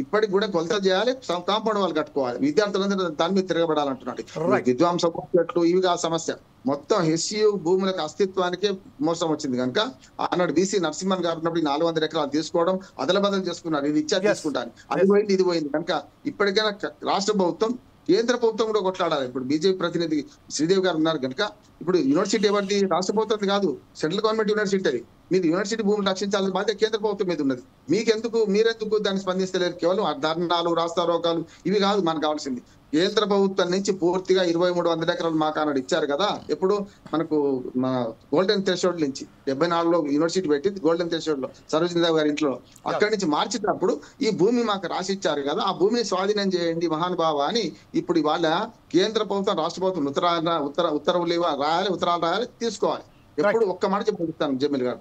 ఇప్పటికి కూడా కొలత చేయాలి, కాంపౌండ్ వాళ్ళు కట్టుకోవాలి, విద్యార్థులందరూ దాని మీద తిరగబడాలంటున్నాడు. విధ్వంస చెట్లు ఇవి కాదు సమస్య, మొత్తం హెచ్సియు భూములకు అస్తిత్వానికే మోసం వచ్చింది కనుక ఆనాడు బీసీ నరసింహన్ గారు ఉన్నప్పుడు 400 ఎకరాలు తీసుకోవడం అదలబదలు చేసుకున్నారు, ఇది ఇచ్చా తీసుకుంటాను, అది పోయింది ఇది పోయింది కనుక ఇప్పటికైనా రాష్ట్ర ప్రభుత్వం కేంద్ర ప్రభుత్వం కూడా కొట్లాడాలి. ఇప్పుడు బీజేపీ ప్రతినిధి శ్రీదేవి గారు ఉన్నారు కనుక ఇప్పుడు యూనివర్సిటీ ఎవరిది, రాష్ట్ర ప్రభుత్వం కాదు, సెంట్రల్ గవర్నమెంట్ యూనివర్సిటీ అది. మీరు యూనివర్సిటీ భూమిని రక్షించాల్సిన బాధ్యత కేంద్ర ప్రభుత్వం మీద ఉన్నది. మీరెందుకు దాన్ని స్పందిస్తలేరు? కేవలం ధర్నాలు రాస్తారోకాలు ఇవి కాదు మనకు కావాల్సింది. కేంద్ర ప్రభుత్వం నుంచి పూర్తిగా 2300 ఎకరాలు మాకు అన్నాడు ఇచ్చారు కదా. ఎప్పుడు మనకు మన గోల్డెన్ థ్రెషోల్డ్ నుంచి 74లో యూనివర్సిటీ పెట్టింది గోల్డెన్ థ్రెషోల్డ్ లో సరోజినీదేవి గారి ఇంట్లో, అక్కడి నుంచి మార్చేటప్పుడు ఈ భూమి మాకు రాసి ఇచ్చారు కదా, ఆ భూమిని స్వాధీనం చేయండి మహానుభావ అని ఇప్పుడు ఇవాళ కేంద్ర ప్రభుత్వం రాష్ట్ర ప్రభుత్వం ఉత్తర్వులు రాయాలి, ఉత్తరాలు రాయాలి, తీసుకోవాలి. ఎప్పుడు ఒక్క మాట చెప్తాను జమీల్ గారు,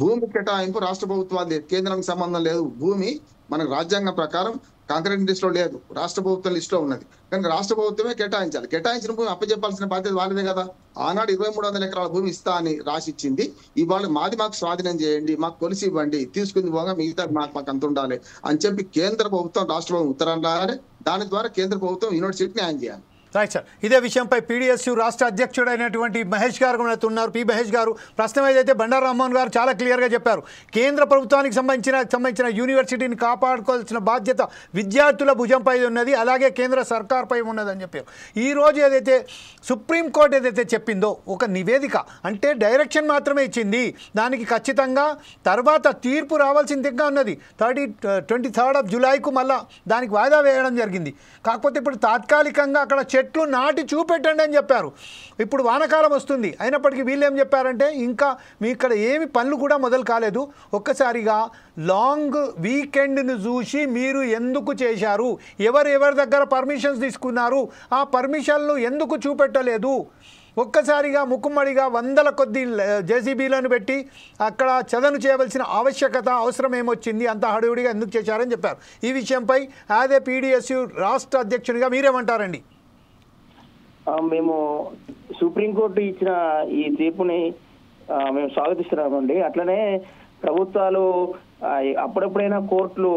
భూమి కేటాయింపు రాష్ట్ర ప్రభుత్వాలు కేంద్రానికి సంబంధం లేదు. భూమి మనకు రాజ్యాంగం ప్రకారం కాంక్రీట్ లిస్ట్ లో లేదు, రాష్ట్ర ప్రభుత్వం లిస్ట్ లో ఉన్నది కనుక రాష్ట్ర ప్రభుత్వమే కేటాయించాలి. కేటాయించిన భూమి అప్పచెప్పాల్సిన బాధ్యత వాళ్ళదే కదా. ఆనాడు 2300 ఎకరాల భూమి ఇస్తా అని రాసిచ్చింది, ఇవాళ మాది మాకు స్వాధీనం చేయండి, మాకు కొలిసి ఇవ్వండి, తీసుకుని పోగా మిగతా మాకు అంత ఉండాలి అని చెప్పి కేంద్ర ప్రభుత్వం రాష్ట్ర ప్రభుత్వం ఉత్తరం రాయాలి. దాని ద్వారా కేంద్ర ప్రభుత్వం యూనివర్సిటీకి న్యాయం చేయాలి. రైట్ సార్, ఇదే విషయంపై పీడిఎస్యు రాష్ట్ర అధ్యక్షుడైనటువంటి మహేష్ గారు ఉన్నారు. పి మహేష్ గారు, ప్రస్తుతం ఏదైతే బండారు రామ్మోహన్ గారు చాలా క్లియర్గా చెప్పారు, కేంద్ర ప్రభుత్వానికి సంబంధించిన యూనివర్సిటీని కాపాడుకోవాల్సిన బాధ్యత విద్యార్థుల భుజంపై ఉన్నది, అలాగే కేంద్ర సర్కార్పై ఉన్నదని చెప్పారు. ఈరోజు ఏదైతే సుప్రీంకోర్టు ఏదైతే చెప్పిందో ఒక నివేదిక అంటే డైరెక్షన్ మాత్రమే ఇచ్చింది, దానికి ఖచ్చితంగా తర్వాత తీర్పు రావాల్సిందిగా ఉన్నది. 23 జూలైకు మళ్ళా దానికి వాయిదా వేయడం జరిగింది. కాకపోతే ఇప్పుడు తాత్కాలికంగా అక్కడ చెట్లు నాటి చూపెట్టండి అని చెప్పారు. ఇప్పుడు వానకాలం వస్తుంది, అయినప్పటికీ వీళ్ళు ఏం చెప్పారంటే ఇంకా మీ ఇక్కడ ఏమి పనులు కూడా మొదలు కాలేదు, ఒక్కసారిగా లాంగ్ వీకెండ్ను చూసి మీరు ఎందుకు చేశారు, ఎవరి దగ్గర పర్మిషన్స్ తీసుకున్నారు, ఆ పర్మిషన్లు ఎందుకు చూపెట్టలేదు, ఒక్కసారిగా ముక్కుమ్మడిగా 100 కొద్ది జేసీబీలను పెట్టి అక్కడ చదను చేయవలసిన అవసరం ఏమొచ్చింది, అంత హడావుడిగా ఎందుకు చేశారని చెప్పారు. ఈ విషయంపై యాజ్ ఏ పీడిఎస్యు రాష్ట్ర అధ్యక్షునిగా మీరేమంటారండి? మేము సుప్రీంకోర్టు ఇచ్చిన ఈ తీర్పుని మేము స్వాగతిస్తున్నామండి. అట్లనే ప్రభుత్వాలు అప్పుడప్పుడైనా కోర్టులు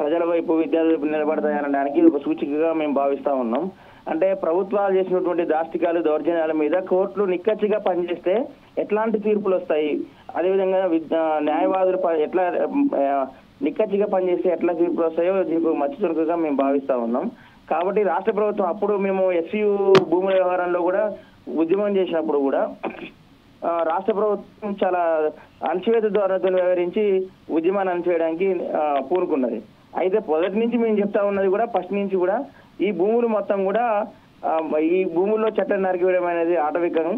ప్రజల వైపు విద్యార్థుల వైపు నిలబడతాయనడానికి ఒక సూచికగా మేము భావిస్తా ఉన్నాం. అంటే ప్రభుత్వాలు చేసినటువంటి దాష్టికాలు దౌర్జన్యాల మీద కోర్టులు నిక్కచ్చిగా పనిచేస్తే ఎట్లాంటి తీర్పులు వస్తాయి, అదేవిధంగా న్యాయవాదులు ఎట్లా నిక్కచ్చిగా పనిచేస్తే ఎట్లా తీర్పులు వస్తాయో దీనికి మచ్చుతునుకగా మేము భావిస్తా ఉన్నాం. కాబట్టి రాష్ట్ర ప్రభుత్వం అప్పుడు మేము ఎస్సీయు భూముల వ్యవహారంలో కూడా ఉద్యమం చేసినప్పుడు కూడా రాష్ట్ర ప్రభుత్వం చాలా అణచివేత ధోరణితో వ్యవహరించి ఉద్యమాన్ని అణచివేయడానికి పూనుకున్నది. అయితే మొదటి నుంచి మేము చెప్తా ఉన్నది కూడా ఫస్ట్ నుంచి కూడా ఈ భూములు మొత్తం కూడా ఈ భూముల్లో చెట్లను నరికివేయడం అనేది ఆటవికం.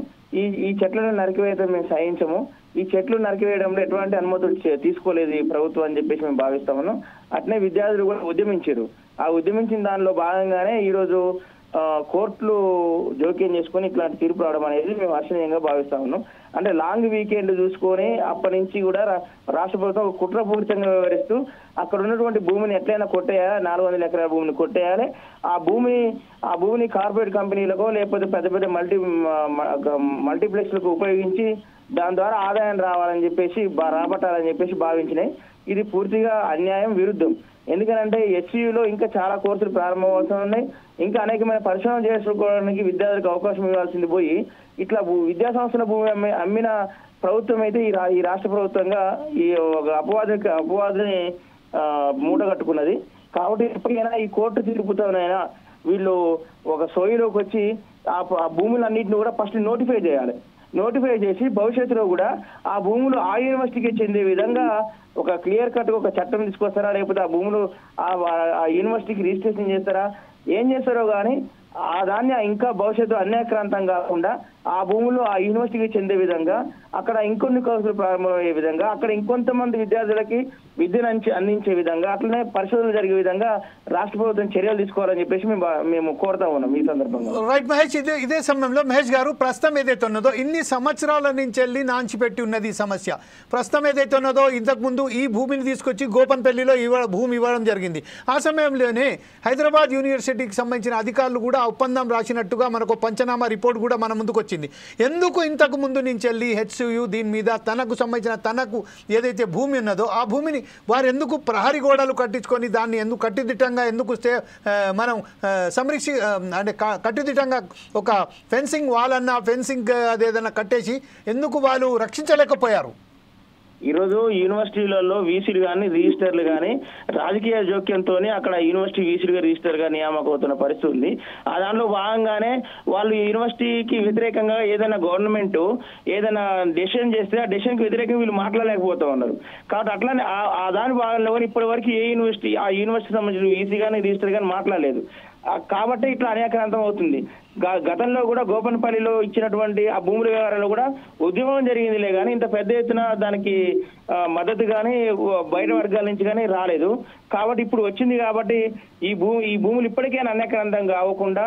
ఈ చెట్లను నరికివేయడం మేము సహించము. ఈ చెట్లు నరికివేయడంలో ఎటువంటి అనుమతులు తీసుకోలేదు ఈ ప్రభుత్వం అని చెప్పేసి మేము భావిస్తా ఉన్నాం. అట్నే విద్యార్థులు కూడా ఉద్యమించారు. ఆ ఉద్యమించిన దానిలో భాగంగానే ఈరోజు కోర్టులు జోక్యం చేసుకుని ఇట్లాంటి తీర్పు రావడం అనేది మేము హర్షణీయంగా భావిస్తా ఉన్నాం. అంటే లాంగ్ వీకెండ్ చూసుకొని అప్పటి నుంచి కూడా రాష్ట్ర ప్రభుత్వం కుట్రపూరితంగా వ్యవహరిస్తూ అక్కడ ఉన్నటువంటి భూమిని ఎట్లయినా కొట్టేయాలి, 400 ఎకరాల భూమిని కొట్టేయాలి. ఆ భూమిని కార్పొరేట్ కంపెనీలకు లేకపోతే పెద్ద పెద్ద మల్టీప్లెక్స్లకు ఉపయోగించి దాని ద్వారా ఆదాయం రావాలని చెప్పేసి రాబట్టాలని చెప్పేసి భావించినాయి. ఇది పూర్తిగా అన్యాయం, విరుద్ధం. ఎందుకంటే ఎస్సీయూలో ఇంకా చాలా కోర్సులు ప్రారంభమవుతూ ఉన్నాయి. ఇంకా అనేకమైన పరిశ్రమలు చేసుకోవడానికి విద్యార్థులకు అవకాశం ఇవ్వాల్సింది పోయి ఇట్లా విద్యా సంస్థల భూమి అమ్మిన ప్రభుత్వం అయితే ఈ రాష్ట్ర ప్రభుత్వంగా ఈ ఒక అపవాదిని మూట కట్టుకున్నది. కాబట్టి ఎప్పటికైనా ఈ కోర్టు తీర్పుతోనైనా వీళ్ళు ఒక సోయిలోకి వచ్చి ఆ భూములన్నింటినీ కూడా ఫస్ట్ నోటిఫై చేయాలి. నోటిఫై చేసి భవిష్యత్తులో కూడా ఆ భూములు ఆ యూనివర్సిటీకి చెందే విధంగా ఒక క్లియర్ కట్ ఒక చట్టం తీసుకొస్తారా, లేకపోతే ఆ భూములు ఆ యూనివర్సిటీకి రిజిస్ట్రేషన్ చేస్తారా, ఏం చేస్తారో కానీ ఆ దాన్ని ఇంకా భవిష్యత్తు అన్యాక్రాంతం కాకుండా ఆ భూములు ఆ యూనివర్సిటీకి చెందే విధంగా అక్కడ ఇంకొన్ని కోర్సులు ప్రారంభమయ్యే విధంగా అక్కడ ఇంకొంతమంది విద్యార్థులకి విద్యను అందించే విధంగా అట్లనే పరిశోధనలు జరిగే విధంగా రాష్ట్ర ప్రభుత్వం చర్యలు తీసుకోవాలని చెప్పేసి మేము కోరుతా ఉన్నాం ఈ సందర్భంగా. రైట్ మహేష్, ఇదే సమయంలో మహేష్ గారు ప్రస్తుతం ఏదైతే ఉన్నదో ఇన్ని సంవత్సరాల నుంచి వెళ్ళి నాంచిపెట్టి ఉన్నది ఈ సమస్య. ప్రస్తుతం ఏదైతే ఉన్నదో ఇంతకుముందు ఈ భూమిని తీసుకొచ్చి గోపన్పల్లిలో భూమి ఇవ్వడం జరిగింది. ఆ సమయంలోనే హైదరాబాద్ యూనివర్సిటీకి సంబంధించిన అధికారులు కూడా ఒప్పందం రాసినట్టుగా మనకు పంచనామా రిపోర్ట్ కూడా మన ముందుకు వచ్చింది. ఎందుకు ఇంతకు ముందు నుంచి వెళ్ళి హెచ్సియు దీని మీద తనకు సంబంధించిన తనకు ఏదైతే భూమి ఉన్నదో ఆ భూమిని వారు ఎందుకు ప్రహరీ గోడలు కట్టించుకొని దాన్ని ఎందుకు కట్టుదిట్టంగా ఎందుకు మనం అంటే కట్టుదిట్టంగా ఒక ఫెన్సింగ్ వాల్ అన్న ఫెన్సింగ్ అదేదన్నా కట్టేసి ఎందుకు వాళ్ళు రక్షించలేకపోయారు? ఈరోజు యూనివర్సిటీలలో వీసీలు కానీ రిజిస్టర్లు కానీ రాజకీయ జోక్యంతో అక్కడ యూనివర్సిటీ వీసీలుగా రిజిస్టర్గా నియామకం అవుతున్న పరిస్థితి ఉంది. ఆ దాంట్లో భాగంగానే వాళ్ళు యూనివర్సిటీకి వ్యతిరేకంగా ఏదైనా గవర్నమెంట్ ఏదైనా డెసిషన్ చేస్తే ఆ డెసిషన్కి వ్యతిరేకంగా వీళ్ళు మాట్లాడలేకపోతా ఉన్నారు. కాబట్టి అట్లానే ఆ దాని భాగంలో కానీ ఇప్పటి వరకు ఏ యూనివర్సిటీ ఆ యూనివర్సిటీ సంబంధించిన వీసీ కానీ రిజిస్టర్ కానీ మాట్లాడలేదు. కాబట్టి ఇట్లా అనేకాంతం అవుతుంది. గతంలో కూడా గోపనపల్లిలో ఇచ్చినటువంటి ఆ భూముల వ్యవహారంలో కూడా ఉద్యమం జరిగిందిలే కానీ ఇంత పెద్ద ఎత్తున దానికి మద్దతు కానీ బయట వర్గాల నుంచి కానీ రాలేదు. కాబట్టి ఇప్పుడు వచ్చింది కాబట్టి ఈ భూములు ఇప్పటికైనా అనేకాంతం కావకుండా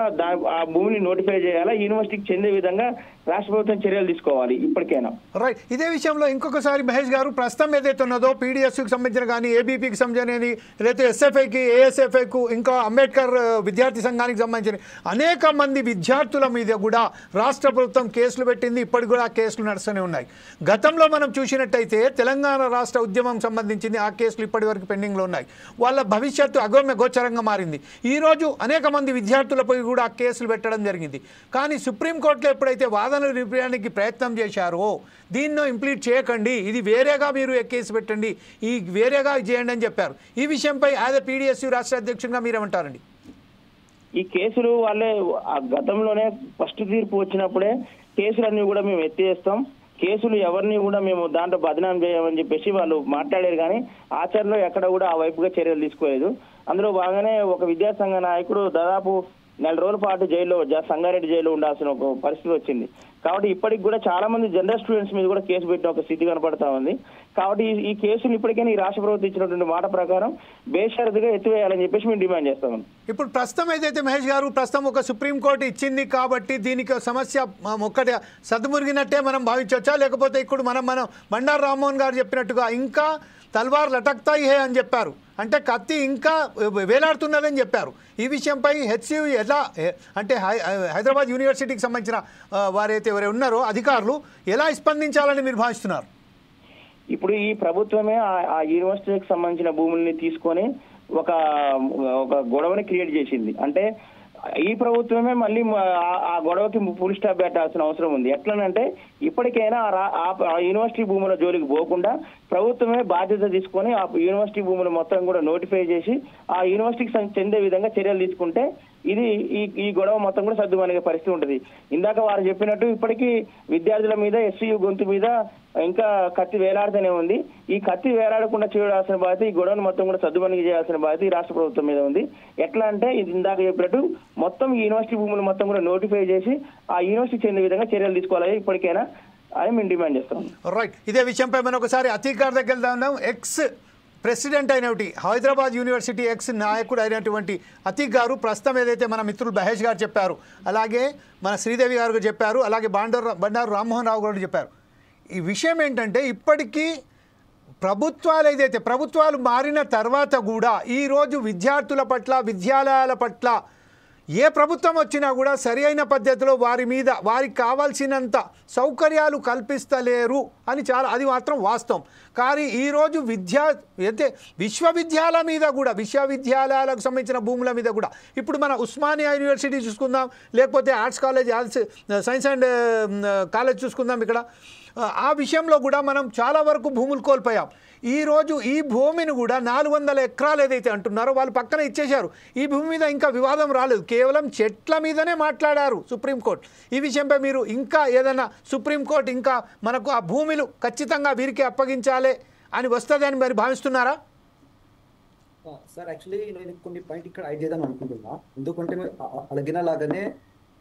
ఆ భూమిని నోటిఫై చేయాలా, యూనివర్సిటీకి చెందే విధంగా రాష్ట్ర ప్రభుత్వం చర్యలు తీసుకోవాలి ఇప్పటికైనా. రైట్. ఇదే విషయంలో ఇంకొకసారి మహేష్ గారు, ప్రస్తుతం ఏదైతే ఉన్నదో పీడిఎస్కి సంబంధించిన కానీ ఏబీపీకి సంబంధించి లేకపోతే ఎస్ఎఫ్ఐకి ఏఎస్ఎఫ్ఐకు ఇంకా అంబేద్కర్ విద్యార్థి సంఘానికి సంబంధించిన అనేక మంది విద్యార్థుల మీద కూడా రాష్ట్ర ప్రభుత్వం కేసులు పెట్టింది. ఇప్పటికి కూడా ఆ కేసులు నడుస్తూనే ఉన్నాయి. గతంలో మనం చూసినట్టయితే తెలంగాణ రాష్ట్ర ఉద్యమం సంబంధించింది ఆ కేసులు ఇప్పటి వరకు పెండింగ్లో ఉన్నాయి. వాళ్ళ భవిష్యత్తు అగమ్య గోచరంగా మారింది. ఈరోజు అనేక మంది విద్యార్థులపై కూడా ఆ కేసులు పెట్టడం జరిగింది. కానీ సుప్రీంకోర్టులో ఎప్పుడైతే వాదనలు నిలిపడానికి ప్రయత్నం చేశారో దీన్ని ఇంప్లీట్ చేయకండి, ఇది వేరేగా మీరు కేసు పెట్టండి, ఈ వేరేగా చేయండి అని చెప్పారు. ఈ విషయంపై యాజ్ ఎ పీడిఎస్యు రాష్ట్ర అధ్యక్షుడిగా మీరేమంటారండి? ఈ కేసులు వాళ్ళే గతంలోనే ఫస్ట్ తీర్పు వచ్చినప్పుడే కేసులన్నీ కూడా మేము ఎత్తివేస్తాం, కేసులు ఎవరిని కూడా మేము దాంట్లో బదనాం చేయమని చెప్పేసి వాళ్ళు మాట్లాడారు. కానీ ఆచరణలో ఎక్కడ కూడా ఆ వైపుగా చర్యలు తీసుకోలేదు. అందులో బాగానే ఒక విద్యాసంఘ నాయకుడు దాదాపు 4 రోజుల పాటు జైల్లో సంగారెడ్డి జైల్లో ఉండాల్సిన ఒక పరిస్థితి వచ్చింది. కాబట్టి ఇప్పటికి కూడా చాలా మంది జనరల్ స్టూడెంట్స్ మీద కూడా కేసు పెట్టిన ఒక స్థితి కనపడతా ఉంది. కాబట్టి ఈ కేసులు ఇప్పటికైనా ఈ రాష్ట్ర ప్రభుత్వం ఇచ్చినటువంటి మాట ప్రకారం బేషరతుగా ఎత్తివేయాలని చెప్పేసి మేము డిమాండ్ చేస్తాం. ఇప్పుడు ప్రస్తుతం ఏదైతే మహేష్ గారు ప్రస్తుతం ఒక సుప్రీంకోర్టు ఇచ్చింది కాబట్టి దీనికి సమస్య ఒక్కటి సద్దుమురిగినట్టే మనం భావించవచ్చా? లేకపోతే ఇప్పుడు మనం బండారు రామ్మోహన్ గారు చెప్పినట్టుగా ఇంకా తల్వార్ లటక్తాయి హే అని చెప్పారు, అంటే కత్తి ఇంకా వేలాడుతున్నదని చెప్పారు. ఈ విషయంపై హెచ్సియు ఎలా అంటే హైదరాబాద్ యూనివర్సిటీకి సంబంధించిన వారైతే ఎవరైతే ఉన్నారో అధికారులు ఎలా స్పందించాలని మీరు భావిస్తున్నారు? ఇప్పుడు ఈ ప్రభుత్వమే ఆ యూనివర్సిటీకి సంబంధించిన భూముల్ని తీసుకొని ఒక గొడవని క్రియేట్ చేసింది. అంటే ఈ ప్రభుత్వమే మళ్ళీ ఆ గొడవకి ఫుల్ స్టాప్ పెట్టాల్సిన అవసరం ఉంది. ఎట్లనంటే ఇప్పటికైనా ఆ యూనివర్సిటీ భూముల జోలికి పోకుండా ప్రభుత్వమే బాధ్యత తీసుకొని ఆ యూనివర్సిటీ భూములు మొత్తం కూడా నోటిఫై చేసి ఆ యూనివర్సిటీకి చెందే విధంగా చర్యలు తీసుకుంటే ఇది ఈ గొడవ మొత్తం కూడా సర్దుమణిగే పరిస్థితి ఉంటుంది. ఇందాక వారు చెప్పినట్టు ఇప్పటికీ విద్యార్థుల మీద ఎస్సీయు గొంతు మీద ఇంకా కత్తి వేలాడుతూనే ఉంది. ఈ కత్తి వేలాడకుండా చేయాల్సిన బాధ్యత, ఈ గొడవను మొత్తం కూడా సర్దుమణిగి చేయాల్సిన బాధ్యత ఈ రాష్ట్ర ప్రభుత్వం మీద ఉంది. ఎట్లా అంటే ఇందాక చెప్పినట్టు మొత్తం ఈ యూనివర్సిటీ భూములు మొత్తం కూడా నోటిఫై చేసి ఆ యూనివర్సిటీ చెందే విధంగా చర్యలు తీసుకోవాలి ఇప్పటికైనా అని మేము డిమాండ్ చేస్తాం. రైట్. ఇదే విషయంపై మనం ఒకసారి అతీక్ గారి దగ్గర వెళ్దాం. ఎక్స్ ప్రెసిడెంట్ అయినటువంటి హైదరాబాద్ యూనివర్సిటీ ఎక్స్ నాయకుడు అయినటువంటి అతీక్ గారు ప్రస్తుతం ఏదైతే మన మిత్రులు మహేష్ గారు చెప్పారు, అలాగే మన శ్రీదేవి గారు చెప్పారు, అలాగే బండారు రామ్మోహన్ రావు గారు చెప్పారు. ఈ విషయం ఏంటంటే ఇప్పటికీ ప్రభుత్వాలు మారిన తర్వాత కూడా ఈరోజు విద్యార్థుల పట్ల విద్యాలయాల పట్ల ఏ ప్రభుత్వం వచ్చినా కూడా సరి అయిన పద్ధతిలో వారికి కావాల్సినంత సౌకర్యాలు కల్పిస్తలేరు అని అది మాత్రం వాస్తవం. కానీ ఈరోజు విశ్వవిద్యాలయాలకు సంబంధించిన భూముల మీద కూడా ఇప్పుడు మన ఉస్మానియా యూనివర్సిటీ చూసుకుందాం, లేకపోతే arts college science and college చూసుకుందాం. ఇక్కడ ఆ విషయంలో కూడా మనం చాలా వరకు భూములు కోల్పోయాం. ఈరోజు ఈ భూమిని కూడా 400 ఎకరాలు ఏదైతే అంటున్నారో వాళ్ళు పక్కన ఇచ్చేశారు. ఈ భూమి మీద ఇంకా వివాదం రాలేదు, కేవలం చెట్ల మీదనే మాట్లాడారు సుప్రీంకోర్టు. ఈ విషయంపై మీరు ఇంకా ఏదైనా సుప్రీంకోర్టు ఇంకా మనకు ఆ భూములు ఖచ్చితంగా వీరికి అప్పగించాలి అని వస్తుంది అని మరి భావిస్తున్నారా? సార్ యాక్చువల్లీ నేను కొన్ని పాయింట్ ఇక్కడ యాడ్ చేద్దాం అనుకుంటున్నా. ఎందుకంటే అలాగనే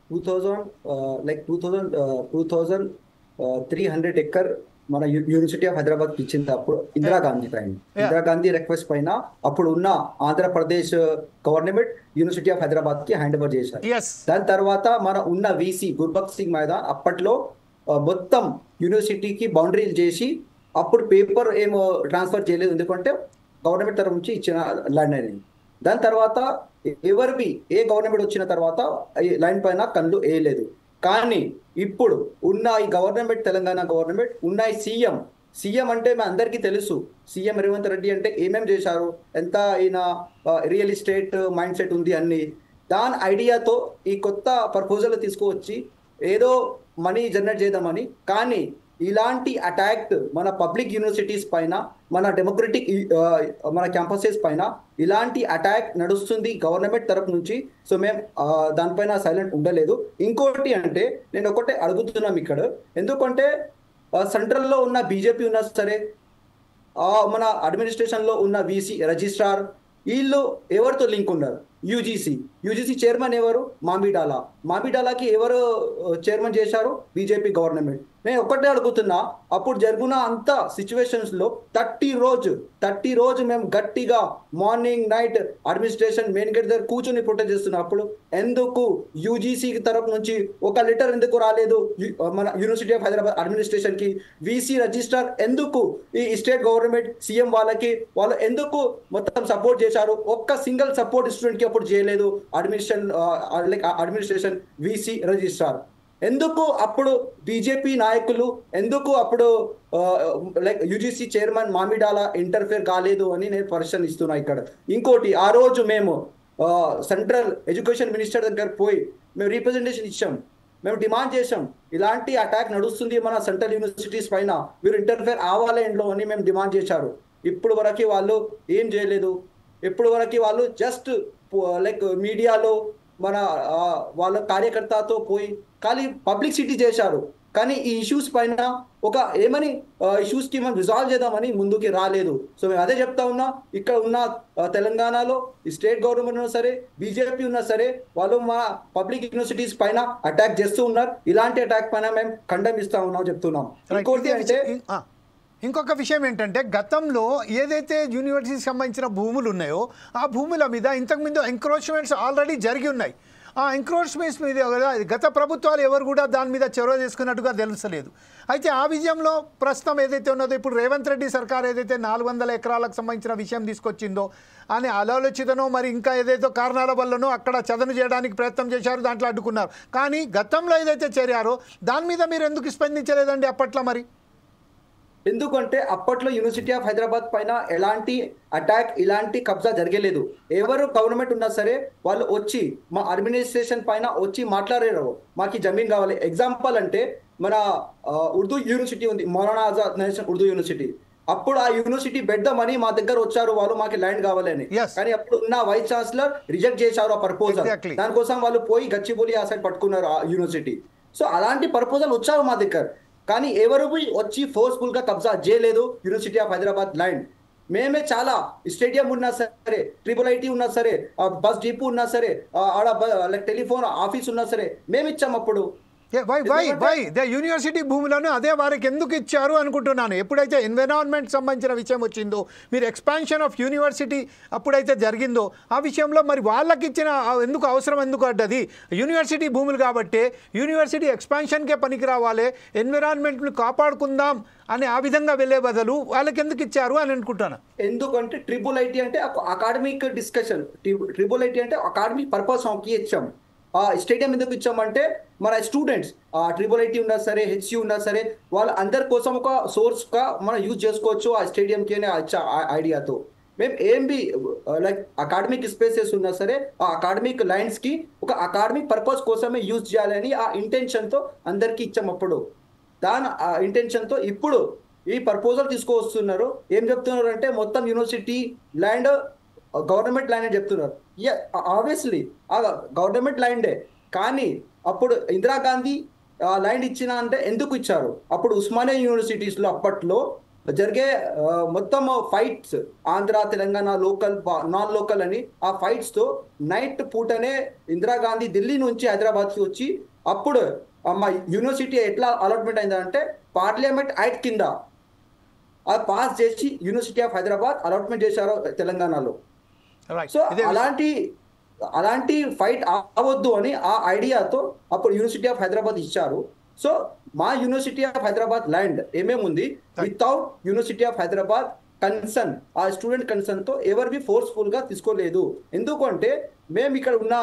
2300 ఎకర్ మన యూనివర్సిటీ ఆఫ్ హైదరాబాద్ ఇచ్చింది అప్పుడు ఇందిరాగాంధీ రిక్వెస్ట్ పైన అప్పుడు ఉన్న Andhra Pradesh government university of Hyderabad కి హ్యాండ్ ఓవర్ చేశారు. దాని తర్వాత మన ఉన్న వీసీ గుర్బక్ సింగ్ మైదాన్ అప్పట్లో మొత్తం యూనివర్సిటీకి బౌండరీలు చేసి అప్పుడు పేపర్ ఏమో ట్రాన్స్ఫర్ చేయలేదు, ఎందుకంటే గవర్నమెంట్ తరఫు నుంచి ఇచ్చిన ల్యాండ్ అనేది. దాని తర్వాత ఏ గవర్నమెంట్ వచ్చిన తర్వాత ఈ ల్యాండ్ పైన కళ్ళు వేయలేదు. కానీ ఇప్పుడు ఉన్న ఈ గవర్నమెంట్ తెలంగాణ గవర్నమెంట్ ఉన్న ఈ సీఎం సీఎం అంటే మా అందరికీ తెలుసు, సీఎం రేవంత్ రెడ్డి అంటే ఏమేం చేశారు, ఎంత ఈయన రియల్ ఎస్టేట్ మైండ్ సెట్ ఉంది అన్ని. దాని ఐడియాతో ఈ కొత్త ప్రపోజల్ తీసుకువచ్చి ఏదో మనీ జనరేట్ చేద్దామని, కానీ ఇలాంటి అటాక్ మన పబ్లిక్ యూనివర్సిటీస్ పైన, మన డెమోక్రటిక్ మన క్యాంపసెస్ పైన ఇలాంటి అటాక్ నడుస్తుంది గవర్నమెంట్ తరపు నుంచి. సో మేము దానిపైన సైలెంట్ ఉండలేదు. ఇంకోటి అంటే నేను ఒకటే అడుగుతున్నాం ఇక్కడ, ఎందుకంటే సెంట్రల్లో ఉన్న బీజేపీ ఉన్నా సరే, మన అడ్మినిస్ట్రేషన్లో ఉన్న వీసీ రిజిస్ట్రార్, వీళ్ళు ఎవరితో లింక్ ఉన్నారు? యూజీసీ చైర్మన్ ఎవరు? మామిడాలాకి ఎవరు చైర్మన్ చేశారు? BJP government. నేను ఒకటే అడుగుతున్నా, అప్పుడు జరిగిన అంత సిచ్యువేషన్స్లో 30 రోజు మేము గట్టిగా morning night administration main gate దగ్గర కూర్చొని ప్రొటెస్ట్ చేస్తున్నప్పుడు ఎందుకు యూజీసీ తరపు నుంచి ఒక లెటర్ ఎందుకు రాలేదు మన యూనివర్సిటీ ఆఫ్ హైదరాబాద్ అడ్మినిస్ట్రేషన్కి? వీసీ రిజిస్ట్రార్ ఎందుకు ఈ స్టేట్ గవర్నమెంట్ సీఎం వాళ్ళు ఎందుకు మొత్తం సపోర్ట్ చేశారు? ఒక్క సింగిల్ సపోర్ట్ స్టూడెంట్కి అప్పుడు చేయలేదు అడ్మినిస్ట్రేషన్ వీసీ రిజిస్ట్రార్. ఎందుకు అప్పుడు బీజేపీ నాయకులు ఎందుకు అప్పుడు యూజీసీ చైర్మన్ మామిడాలా ఇంటర్ఫేర్ కాలేదు అని నేను పరిశీలిస్తున్నా ఇక్కడ. ఇంకోటి, ఆ రోజు మేము సెంట్రల్ ఎడ్యుకేషన్ మినిస్టర్ దగ్గర పోయి మేము రిప్రజెంటేషన్ ఇచ్చాం, మేము డిమాండ్ చేసాం, ఇలాంటి అటాక్ నడుస్తుంది మన సెంట్రల్ యూనివర్సిటీస్ పైన, మీరు ఇంటర్ఫేర్ అవ్వాలి ఇంట్లో అని మేము డిమాండ్ చేశారు. ఇప్పుడు వరకు వాళ్ళు ఏం చేయలేదు. ఇప్పుడు వరకు వాళ్ళు జస్ట్ మీడియాలో మన వాళ్ళ కార్యకర్తతో పోయి ఖాళీ పబ్లిసిటీ చేశారు, కానీ ఈ ఇష్యూస్ పైన ఒక ఏమని ఇష్యూస్కి మనం రిజాల్వ్ చేద్దామని ముందుకి రాలేదు. సో మేము అదే చెప్తా ఉన్నా, ఇక్కడ ఉన్న తెలంగాణలో ఈ స్టేట్ గవర్నమెంట్ ఉన్నా సరే, బీజేపీ ఉన్నా సరే, వాళ్ళు మా పబ్లిక్ యూనివర్సిటీస్ పైన అటాక్ చేస్తూ ఉన్నారు. ఇలాంటి అటాక్ పైన మేము ఖండమిస్తా ఉన్నాం చెప్తున్నాం. ఇంకోటి అంటే ఇంకొక విషయం ఏంటంటే, గతంలో ఏదైతే యూనివర్సిటీకి సంబంధించిన భూములు ఉన్నాయో ఆ భూముల మీద ఇంతకుముందు ఎంక్రోచ్మెంట్స్ ఆల్రెడీ జరిగి ఉన్నాయి. ఆ ఎంక్రోచ్మెంట్స్ మీద గత ప్రభుత్వాలు ఎవరు కూడా దాని మీద చొరవ చేసుకున్నట్టుగా తెలుస్తలేదు. అయితే ఆ విజయంలో ప్రస్తుతం ఏదైతే ఉన్నదో, ఇప్పుడు రేవంత్ రెడ్డి సర్కార్ ఏదైతే 400 ఎకరాలకు సంబంధించిన విషయం తీసుకొచ్చిందో అని అలోచితనో మరి ఇంకా ఏదైతే కారణాల వల్లనో అక్కడ చదును చేయడానికి ప్రయత్నం చేశారు, దాంట్లో అడ్డుకున్నారు. కానీ గతంలో ఏదైతే చేరారో దాని మీద మీరు ఎందుకు స్పందించలేదండి అప్పట్లో? మరి ఎందుకంటే అప్పట్లో యూనివర్సిటీ ఆఫ్ హైదరాబాద్ పైన ఎలాంటి అటాక్, ఇలాంటి కబ్జా జరగలేదు. ఎవరు గవర్నమెంట్ ఉన్నా సరే వాళ్ళు వచ్చి మా అడ్మినిస్ట్రేషన్ పైన వచ్చి మాట్లాడారు, మాకు జమీన్ కావాలి. ఎగ్జాంపుల్ అంటే మన ఉర్దూ యూనివర్సిటీ ఉంది, మౌలానా ఆజాద్ నేషనల్ ఉర్దూ యూనివర్సిటీ. అప్పుడు ఆ యూనివర్సిటీ పెడదామని మా దగ్గర వచ్చారు వాళ్ళు, మాకు ల్యాండ్ కావాలని. కానీ అప్పుడు ఉన్న వైస్ ఛాన్సలర్ రిజెక్ట్ చేశారు ఆ ప్రపోజల్. దానికోసం వాళ్ళు పోయి గచ్చిబౌలి ఆ సైడ్ పట్టుకున్నారు ఆ యూనివర్సిటీ. సో అలాంటి ప్రపోజల్ వచ్చారు మా దగ్గర, కానీ ఎవరు వచ్చి ఫోర్స్ఫుల్ గా కబ్జా చేయలేదు యూనివర్సిటీ ఆఫ్ హైదరాబాద్ ల్యాండ్. మేమే చాలా స్టేడియం ఉన్నా సరే, IIIT ఉన్నా సరే, బస్ డిపో ఉన్నా సరే, ఆడ టెలిఫోన్ ఆఫీస్ ఉన్నా సరే మేము ఇచ్చాం అప్పుడు. యూనివర్సిటీ భూములను అదే వారికి ఎందుకు ఇచ్చారు అనుకుంటున్నాను. ఎప్పుడైతే ఎన్విరాన్మెంట్ సంబంధించిన విషయం వచ్చిందో, మీరు ఎక్స్పాన్షన్ ఆఫ్ యూనివర్సిటీ అప్పుడైతే జరిగిందో ఆ విషయంలో మరి వాళ్ళకి ఇచ్చిన ఎందుకు అవసరం ఎందుకు అడ్డది? యూనివర్సిటీ భూములు కాబట్టి యూనివర్సిటీ ఎక్స్పాన్షన్కే పనికి రావాలి, ఎన్విరాన్మెంట్ని కాపాడుకుందాం అని ఆ విధంగా వెళ్ళే బదులు వాళ్ళకి ఎందుకు ఇచ్చారు అని అనుకుంటాను. ఎందుకంటే IIIT అంటే అకాడమిక్ డిస్కషన్, IIIT అంటే అకాడమిక్ పర్పస్ ఇచ్చాం. స్టేడియం ఎందుకు ఇచ్చామంటే మన స్టూడెంట్స్ IIIT ఉన్నా సరే, HU ఉన్నా సరే, వాళ్ళ అందరి కోసం ఒక సోర్స్గా మనం యూజ్ చేసుకోవచ్చు ఆ స్టేడియంకి అనే ఐడియాతో. మేము ఏం బి అకాడమిక్ స్పేసెస్ ఉన్నా సరే ఆ అకాడమిక్ ల్యాండ్స్కి ఒక అకాడమిక్ పర్పస్ కోసమే యూజ్ చేయాలని ఆ ఇంటెన్షన్తో అందరికీ ఇచ్చాం అప్పుడు. దాని ఇంటెన్షన్తో ఇప్పుడు ఈ ప్రపోజల్ తీసుకువస్తున్నారు. ఏం చెప్తున్నారు అంటే మొత్తం యూనివర్సిటీ ల్యాండ్ గవర్నమెంట్ ల్యాండ్ అని చెప్తున్నారు. ఆబ్వియస్లీ ఆ గవర్నమెంట్ ల్యాండే, కానీ అప్పుడు ఇందిరాగాంధీ ల్యాండ్ ఇచ్చిన అంటే ఎందుకు ఇచ్చారు? అప్పుడు ఉస్మానియా యూనివర్సిటీస్లో అప్పట్లో జరిగే మొత్తం fights, Andhra Telangana local non local అని ఆ ఫైట్స్తో నైట్ పూటనే ఇందిరాగాంధీ ఢిల్లీ నుంచి హైదరాబాద్కి వచ్చి అప్పుడు మా యూనివర్సిటీ ఎట్లా అలాట్మెంట్ అయిందంటే పార్లమెంట్ యాక్ట్ కింద అది పాస్ చేసి యూనివర్సిటీ ఆఫ్ హైదరాబాద్ అలాట్మెంట్ చేశారు తెలంగాణలో. సో అలాంటి ఫైట్ అవ్వద్దు అని ఆ ఐడియాతో అప్పుడు యూనివర్సిటీ ఆఫ్ హైదరాబాద్ ఇచ్చారు. సో మా యూనివర్సిటీ ఆఫ్ హైదరాబాద్ ల్యాండ్ ఏమేమి ఉంది, without university of Hyderabad concern, ఆ స్టూడెంట్ కన్సర్న్తో ఎవరిని ఫోర్స్ఫుల్గా తీసుకోలేదు. ఎందుకంటే మేము ఇక్కడ ఉన్న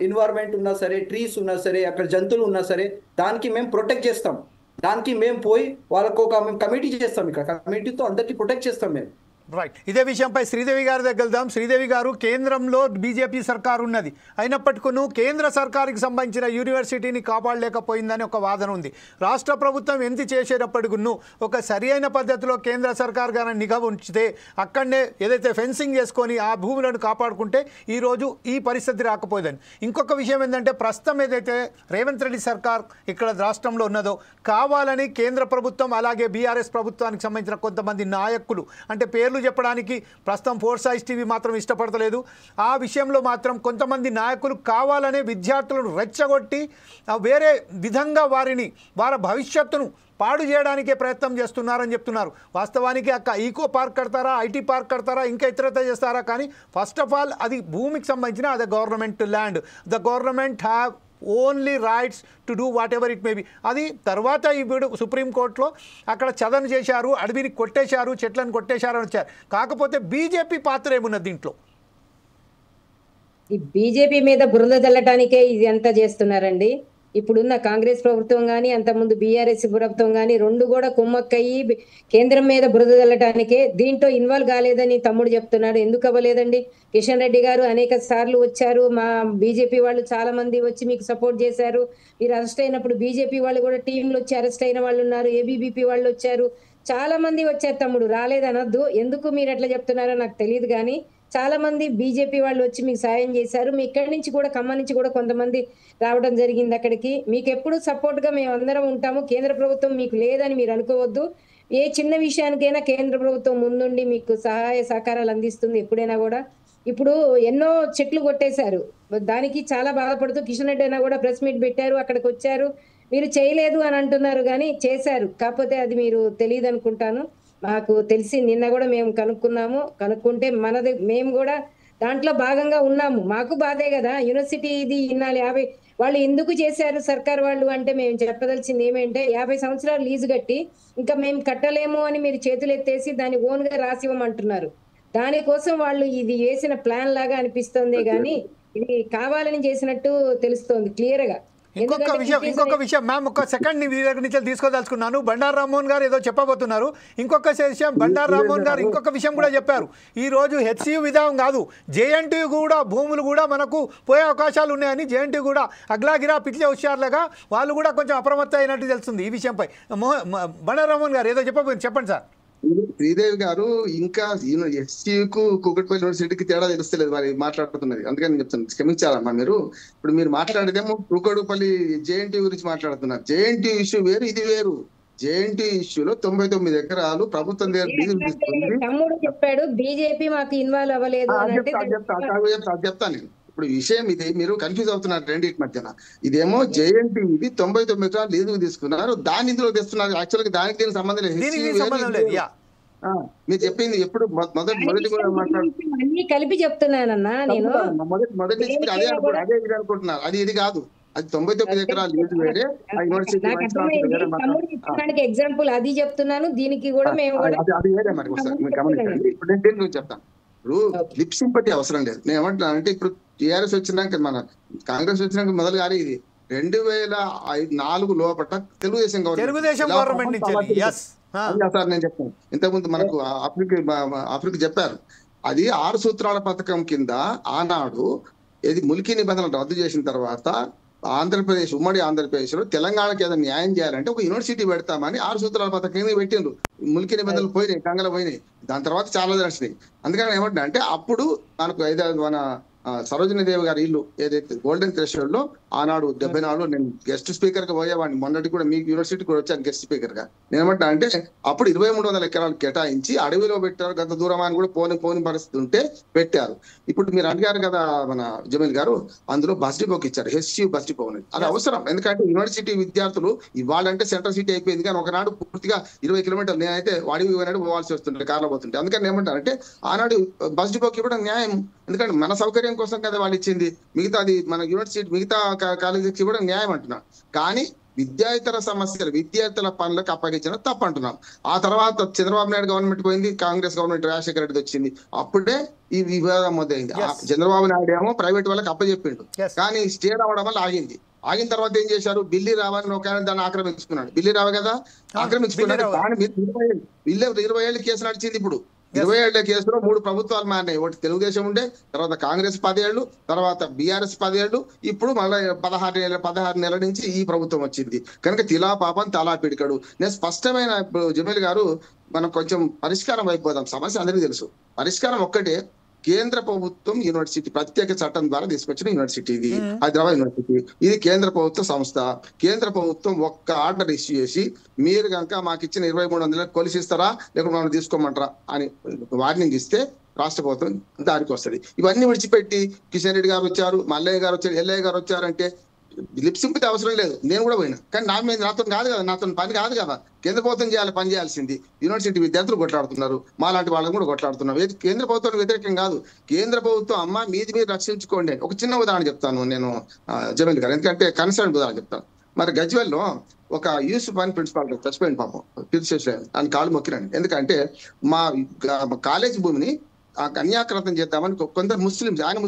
ఎన్వైరన్మెంట్ ఉన్నా సరే, ట్రీస్ ఉన్నా సరే, అక్కడ జంతువులు ఉన్నా సరే, దానికి మేము ప్రొటెక్ట్ చేస్తాం. దానికి మేము పోయి వాళ్ళకు మేము కమిటీ చేస్తాం, ఇక్కడ కమిటీతో అందరికీ ప్రొటెక్ట్ చేస్తాం మేము. రైట్. ఇదే విషయంపై శ్రీదేవి గారి దగ్గర వెళ్దాం. శ్రీదేవి గారు, కేంద్రంలో బీజేపీ సర్కారు ఉన్నది, అయినప్పటికీ కేంద్ర సర్కారుకి సంబంధించిన యూనివర్సిటీని కాపాడలేకపోయిందని ఒక వాదన ఉంది. రాష్ట్ర ప్రభుత్వం ఎంత చేసేటప్పటికి ఒక సరి అయిన పద్ధతిలో కేంద్ర సర్కారు గారిని నిఘా ఉంచితే, అక్కడనే ఏదైతే ఫెన్సింగ్ చేసుకొని ఆ భూములను కాపాడుకుంటే ఈరోజు ఈ పరిస్థితి రాకపోయేదని. ఇంకొక విషయం ఏంటంటే, ప్రస్తుతం ఏదైతే రేవంత్ రెడ్డి సర్కార్ ఇక్కడ రాష్ట్రంలో ఉన్నదో, కావాలని కేంద్ర ప్రభుత్వం అలాగే బీఆర్ఎస్ ప్రభుత్వానికి సంబంధించిన కొంతమంది నాయకులు, అంటే పేర్లు చెప్పడానికి ప్రస్తుతం ఫోర్స్ ఐస్ టీవీ మాత్రం ఇష్టపడతలేదు, ఆ విషయంలో మాత్రం కొంతమంది నాయకులు కావాలనే విద్యార్థులను రెచ్చగొట్టి వేరే విధంగా వారి భవిష్యత్తును పాడు చేయడానికే ప్రయత్నం చేస్తున్నారని చెప్తున్నారు. వాస్తవానికి అక్క ఈకో పార్క్ కడతారా, ఐటీ పార్క్ కడతారా, ఇంకా ఇతరత చేస్తారా, కానీ ఫస్ట్ ఆఫ్ ఆల్ అది భూమికి సంబంధించిన అది government land. The government have only rights to do what ever it may be. అది తర్వాత ఇప్పుడు సుప్రీంకోర్టులో అక్కడ చదన చేశారు, అడవిని కొట్టేశారు, చెట్లను కొట్టేశారు అని వచ్చారు. కాకపోతే బీజేపీ పాత్ర ఏమున్నది దీంట్లో? ఈ బీజేపీ మీద బురద జల్లటానికే ఇది అంతా చేస్తున్నారండి. ఇప్పుడున్న కాంగ్రెస్ ప్రభుత్వం కానీ, అంతకుముందు బీఆర్ఎస్ ప్రభుత్వం కానీ, రెండు కూడా కుమ్మక్కయ్యి కేంద్రం మీద బురద జల్లటానికే. దీంట్లో ఇన్వాల్వ్ కాలేదని తమ్ముడు చెప్తున్నాడు. ఎందుకు అవ్వలేదండి? కిషన్ రెడ్డి గారు అనేక సార్లు వచ్చారు, మా బీజేపీ వాళ్ళు చాలా మంది వచ్చి మీకు సపోర్ట్ చేశారు. మీరు అరెస్ట్ అయినప్పుడు బీజేపీ వాళ్ళు కూడా టీంలు వచ్చి అరెస్ట్ అయిన వాళ్ళు ఉన్నారు, ఏబీవీపీ వాళ్ళు వచ్చారు, చాలా మంది వచ్చారు. తమ్ముడు రాలేదనొద్దు, ఎందుకు మీరు ఎట్లా చెప్తున్నారో నాకు తెలియదు, కానీ చాలా మంది బీజేపీ వాళ్ళు వచ్చి మీకు సాయం చేశారు. మీ ఇక్కడి నుంచి కూడా, ఖమ్మం నుంచి కూడా కొంతమంది రావడం జరిగింది అక్కడికి. మీకు ఎప్పుడు సపోర్ట్ గా మేము అందరం ఉంటాము. కేంద్ర ప్రభుత్వం మీకు లేదని మీరు అనుకోవద్దు. ఏ చిన్న విషయానికైనా కేంద్ర ప్రభుత్వం ముందుండి మీకు సహాయ సహకారాలు అందిస్తుంది ఎప్పుడైనా కూడా. ఇప్పుడు ఎన్నో చెట్లు కొట్టేశారు, దానికి చాలా బాధపడుతూ కిషన్ రెడ్డి అయినా కూడా ప్రెస్ మీట్ పెట్టారు, అక్కడికి వచ్చారు. మీరు చేయలేదు అని అంటున్నారు, కానీ చేశారు. కాకపోతే అది మీరు తెలియదు అనుకుంటాను. మాకు తెలిసి నిన్న కూడా మేము కనుక్కుంటే మేము కూడా దాంట్లో భాగంగా ఉన్నాము. మాకు బాధే కదా, యూనివర్సిటీ ఇది ఇన్నాళ్ళు 50 వాళ్ళు ఎందుకు చేశారు సర్కార్ వాళ్ళు అంటే, మేము చెప్పదలిచింది ఏమంటే 50 సంవత్సరాలు లీజు కట్టి ఇంకా మేము కట్టలేము అని మీరు చేతులు ఎత్తేసి దాన్ని ఓన్ గా రాసివ్వమంటున్నారు. దానికోసం వాళ్ళు ఇది వేసిన ప్లాన్ లాగా అనిపిస్తుంది, కానీ ఇది కావాలని చేసినట్టు తెలుస్తోంది క్లియర్ గా. ఇంకొక విషయం మ్యామ్, ఒక సెకండ్ నీ దగ్గర నుంచి తీసుకోదలుచుకున్నాను. బండారు రామ్మోహన్ గారు ఏదో చెప్పబోతున్నారు. ఇంకొక విషయం, బండారు రామ్మోహన్ గారు ఇంకొక విషయం కూడా చెప్పారు. ఈ రోజు హెచ్సియు విధానం కాదు, జేఎన్టీయు కూడా భూములు కూడా మనకు పోయే అవకాశాలు ఉన్నాయని, జేఎన్టీయు కూడా అగ్లాగిరా పిట్లే హుషారులుగా వాళ్ళు కూడా కొంచెం అప్రమత్తం అయినట్టు తెలుస్తుంది. ఈ విషయంపై బండారు రామ్మోహన్ గారు ఏదో చెప్పండి సార్. శ్రీదేవి గారు ఇంకా ఎస్సీకు కూకట్పల్లి యూనివర్సిటీకి తేడా తెలుస్తలేదు వారి మాట్లాడుతున్నది, అందుకని నేను చెప్తాను, క్షమించాలమ్మా. మీరు మాట్లాడేదేమో కూకట్పల్లి జేఎన్టీ గురించి మాట్లాడుతున్నారు. జేఎన్టీ ఇష్యూ వేరు, ఇది వేరు. జేఎన్టీ ఇష్యూలో 99 ఎకరాలు ప్రభుత్వం తమ్ముడు చెప్పాడు, బీజేపీ మాకు ఇన్వాల్వ్ అవ్వలేదు. చెప్తాను నేను. ఇప్పుడు విషయం ఇది, మీరు కన్ఫ్యూజ్ అవుతున్నారు రెండింటి మధ్యన. ఇదేమో జేఎన్టీ ఇది 99 ఎకరాలు లీజుకు తీసుకున్నారు, దాన్ని ఇందులో తెస్తున్నారు. యాక్చువల్గా దానికి దీనికి సంబంధం లేదు. మీరు చెప్పింది ఎప్పుడు మొదటి కూడా మాట్లాడుతున్నా కలిపి చెప్తున్నానన్నా నేను. మొదటి అదే అనుకుంటున్నారు, అది ఇది కాదు. అది 99 ఎకరాలు లీజు వేరే, ఎగ్జాంపుల్ అది చెప్తున్నాను. దీనికి కూడా మేము అది వేరే. మరి గమనించండి, ఇప్పుడు నేను దేని గురించి చెప్తాను. ఇప్పుడు లిప్ సింపతి అవసరం లేదు. నేను ఏమంటున్నా అంటే, ఇప్పుడు టీఆర్ఎస్ వచ్చినాక, మన కాంగ్రెస్ వచ్చినాక మొదలు కానీ ఇది 2004 లోపల తెలుగుదేశం గవర్నమెంట్ సార్ నేను చెప్తాను. ఇంతకుముందు మనకు ఆఫ్రికా చెప్పారు, అది 6 సూత్రాల పథకం కింద ఆనాడు ఇది ములికి నిబంధనలు రద్దు చేసిన తర్వాత ఆంధ్రప్రదేశ్, ఉమ్మడి ఆంధ్రప్రదేశ్ లో తెలంగాణకి ఏదైనా న్యాయం చేయాలంటే ఒక యూనివర్సిటీ పెడతామని 6 సూత్రాల పథకం కింద పెట్టిండ్రు. ములికి నిబంధనలు పోయినాయి, కంగలు పోయినాయి. దాని తర్వాత చాలా నడిచినాయి. అందుకని ఏమంటున్నా అంటే, అప్పుడు మనకు మన సరోజినీ దేవి గారి ఇల్లు ఏదైతే గోల్డెన్ థ్రెషోల్డ్ లో ఆనాడు 74 నేను గెస్ట్ స్పీకర్ గా పోయేవాడిని. మొన్నటి కూడా మీ యూనివర్సిటీ కూడా వచ్చాను గెస్ట్ స్పీకర్ గా. నేనేమంటా అంటే, అప్పుడు 2300 ఎకరాలు కేటాయించి అడవిలో పెట్టారు. గత దూరం అని కూడా పోని పరిస్థితి ఉంటే పెట్టారు. ఇప్పుడు మీరు అడిగారు కదా మన జమీల్ గారు, అందులో బస్ డిపోకి ఇచ్చారు, హెచ్సియు బస్ డిపో అనేది. అది అవసరం, ఎందుకంటే యూనివర్సిటీ విద్యార్థులు ఇవాళంటే సెంట్రల్ సిటీ అయిపోయింది, కానీ ఒకనాడు పూర్తిగా 20 కిలోమీటర్లు నేనైతే వాడికి పోయినాడు పోవాల్సి వస్తుంటే, కార్లో పోతుంటే. అందుకని ఏమంటారంటే, ఆనాడు బస్ డిపోకి ఇవ్వడం న్యాయం, ఎందుకంటే మన సౌకర్యం కోసం కదా వాళ్ళు ఇచ్చింది. మిగతా అది మన యూనివర్సిటీ మిగతా కాలేజీకి ఇవ్వడం న్యాయం అంటున్నాం. కానీ విద్యార్థుల సమస్యలు, విద్యార్థుల పనులకు అప్పగించడం తప్పు అంటున్నాం. ఆ తర్వాత చంద్రబాబు నాయుడు గవర్నమెంట్ పోయింది, కాంగ్రెస్ గవర్నమెంట్ రాజశేఖర రెడ్డి వచ్చింది. అప్పుడే ఈ వివాదం మొదలైంది. చంద్రబాబు నాయుడు ఏమో ప్రైవేట్ వాళ్ళకి అప్పచెప్పిండు, కానీ స్టే రావడం వల్ల ఆగింది. ఆగిన తర్వాత ఏం చేశారు, బిల్లి రావని ఒక ఆయన దాన్ని ఆక్రమించుకున్నాడు. బిల్లి రావు కదా ఆక్రమించుకున్నాడు. దాని మీద 20 ఏళ్ళు కేసు నడిచింది. ఇప్పుడు 20 ఏళ్ల కేసులో 3 ప్రభుత్వాలు మారినాయి. ఒకటి తెలుగుదేశం ఉండే, తర్వాత కాంగ్రెస్ 10 ఏళ్ళు, తర్వాత బీఆర్ఎస్ 10 ఏళ్ళు, ఇప్పుడు మళ్ళీ 16 నెలల నుంచి ఈ ప్రభుత్వం వచ్చింది. కనుక తిలా పాపం తలా పిడికడు. నేను స్పష్టమైన ఇప్పుడు జమీల్ గారు మనం కొంచెం పరిష్కారం అయిపోదాం. సమస్య అందరికీ తెలుసు. పరిష్కారం ఒక్కటే, కేంద్ర ప్రభుత్వం యూనివర్సిటీ ప్రత్యేక చట్టం ద్వారా తీసుకొచ్చిన యూనివర్సిటీ ఇది, హైదరాబాద్ యూనివర్సిటీ. ఇది కేంద్ర ప్రభుత్వ సంస్థ. కేంద్ర ప్రభుత్వం ఒక్క ఆర్డర్ ఇష్యూ చేసి మీరు కనుక మాకు ఇచ్చిన 2300 కొలిసిస్తారా లేకపోతే మనం తీసుకోమంటారా అని వార్నింగ్ ఇస్తే రాష్ట్ర ప్రభుత్వం దారికి వస్తుంది. ఇవన్నీ విడిచిపెట్టి కిషన్ రెడ్డి గారు వచ్చారు, మల్లయ్య గారు వచ్చారు, ఎల్లయ్య గారు వచ్చారంటే లిప్సింపితే అవసరం లేదు. నేను కూడా పోయినా, కానీ నాతో కాదు కదా, నాతో పని కాదు కదా. కేంద్ర ప్రభుత్వం పని చేయాల్సింది. యూనివర్సిటీ విద్యార్థులు కొట్లాడుతున్నారు, మాలాంటి వాళ్ళని కూడా కొట్లాడుతున్నారు. కేంద్ర ప్రభుత్వం వ్యతిరేకం కాదు. కేంద్ర ప్రభుత్వం అమ్మ మీది మీరు రక్షించుకోండి. ఒక చిన్న ఉదాహరణ చెప్తాను నేను జమీల్ గారు, ఎందుకంటే కన్సర్న్ ఉదాహరణ చెప్తాను. మరి గజ్వేల్లో ఒక యూసుఫ్ అని ప్రిన్సిపాల్ చచ్చిపోయింది పాపం, పిలిచేసాను అని కాళ్ళు మొక్కిరండి. ఎందుకంటే మా కాలేజీ భూమిని అన్యాక్రాంతం చేద్దామని కొందరు ముస్లింస్, ఆయన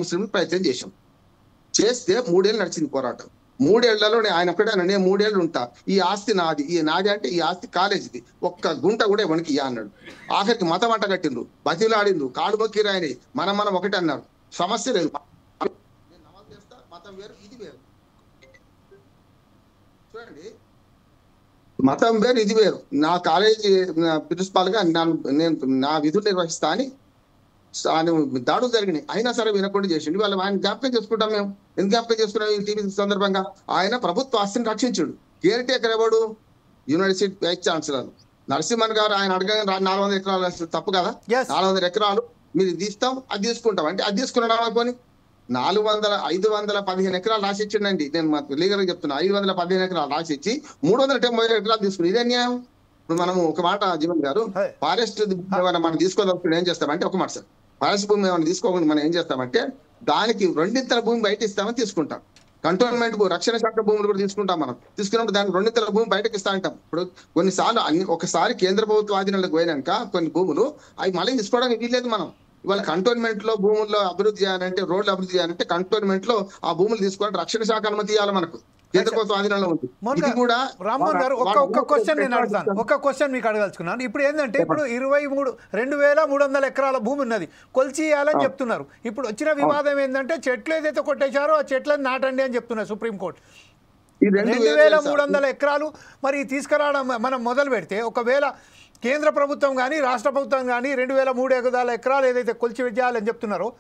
ముస్లిం ప్రయత్నం చేశాం. చేస్తే 3 ఏళ్ళు నడిచింది పోరాటం. 3 ఏళ్లలో ఆయన ఒక్కడే, నేను 3 ఏళ్ళు ఉంటా, ఈ ఆస్తి నాది. ఈ నాది అంటే ఈ ఆస్తి కాలేజీది, ఒక్క గుంట కూడా ఇవ్వనికి ఇయ్య అన్నాడు. ఆఖరికి మతం అంట కట్టిండ్రు, బతిలాడిండ్రు, కాడు మొక్కిరు. ఆయన మనం ఒకటే అన్నారు. సమస్య లేదు, నేను నమాజ్ చేస్తా, మతం వేరు ఇది వేరు. చూడండి, మతం వేరు ఇది వేరు. నా కాలేజీ ప్రిన్సిపాల్ గా నేను నా విధులు నిర్వహిస్తా అని దాడులు జరిగినాయి. అయినా సరే వినకుండా చేసిండు. వాళ్ళు ఆయన జ్ఞాపకం చేసుకుంటాం. మేము ఎందుకు జ్ఞాపకం చేసుకున్నాం ఈ టీవీ సందర్భంగా? ఆయన ప్రభుత్వ ఆస్తిని రక్షించుడు. కేర్ టేకర్ ఎవడు? యూనివర్సిటీ వైస్ ఛాన్సలర్ నరసింహన్ గారు. ఆయన అడగ 400 ఎకరాలు తప్పు కదా, 400 ఎకరాలు మీరు ఇది ఇస్తాం, అది తీసుకుంటాం అంటే అది తీసుకున్నాడు అనుకోని 515 ఎకరాలు రాసిచ్చిండండి. నేను లీగల్ గా చెప్తున్నా, 515 ఎకరాలు రాసిచ్చి 390 ఎకరాలు తీసుకుని ఇదే న్యాయం? ఇప్పుడు మనం ఒక మాట జీవన్ గారు, ఫారెస్ట్ మనం తీసుకోదప్పుడు ఏం చేస్తామంటే, ఒక మాట సార్, ఫారెస్ట్ భూమి ఏమైనా తీసుకోకుండా మనం ఏం చేస్తామంటే దానికి 2 భూమి బయట ఇస్తామని తీసుకుంటాం. కంటోన్మెంట్ రక్షణ శాఖ భూములు కూడా తీసుకుంటాం. మనం తీసుకున్నప్పుడు దానికి 2 భూమి బయటకు ఇస్తా అంటాం. ఇప్పుడు కొన్నిసార్లు ఒకసారి కేంద్ర ప్రభుత్వ ఆధీనంలోకి పోయినాక కొన్ని భూములు అవి మళ్ళీ తీసుకోవడానికి వీల్లేదు. మనం ఇవాళ కంటోన్మెంట్ లో భూముల్లో అభివృద్ధి చేయాలంటే, రోడ్లు అభివృద్ధి చేయాలంటే కంటోన్మెంట్ లో ఆ భూములు తీసుకోవాలంటే రక్షణ శాఖ అనుమతి ఇవ్వాలి. మనకు కేంద్ర ప్రభుత్వం ఆధీనంలో ఉంది. ఇది కూడా రామ్మోహన్ గారు ఒక క్వశ్చన్ నేను అడుగుతాను, ఒక క్వశ్చన్ మీకు అడగలుచుకున్నాను. ఇప్పుడు ఏంటంటే, ఇప్పుడు 2300 ఎకరాల భూమి ఉన్నది, కొలిచి ఇవ్వాలని చెప్తున్నారు. ఇప్పుడు వచ్చిన వివాదం ఏంటంటే, చెట్లు ఏదైతే కొట్టేశారో ఆ చెట్లను నాటండి అని చెప్తున్నారు సుప్రీంకోర్టు. 2300 ఎకరాలు మరి తీసుకురావడం మనం మొదలు పెడితే, ఒకవేళ కేంద్ర ప్రభుత్వం కానీ రాష్ట్ర ప్రభుత్వం కానీ 2300 ఎకరాలు ఏదైతే కొలిచి చేయాలని చెప్తున్నారో,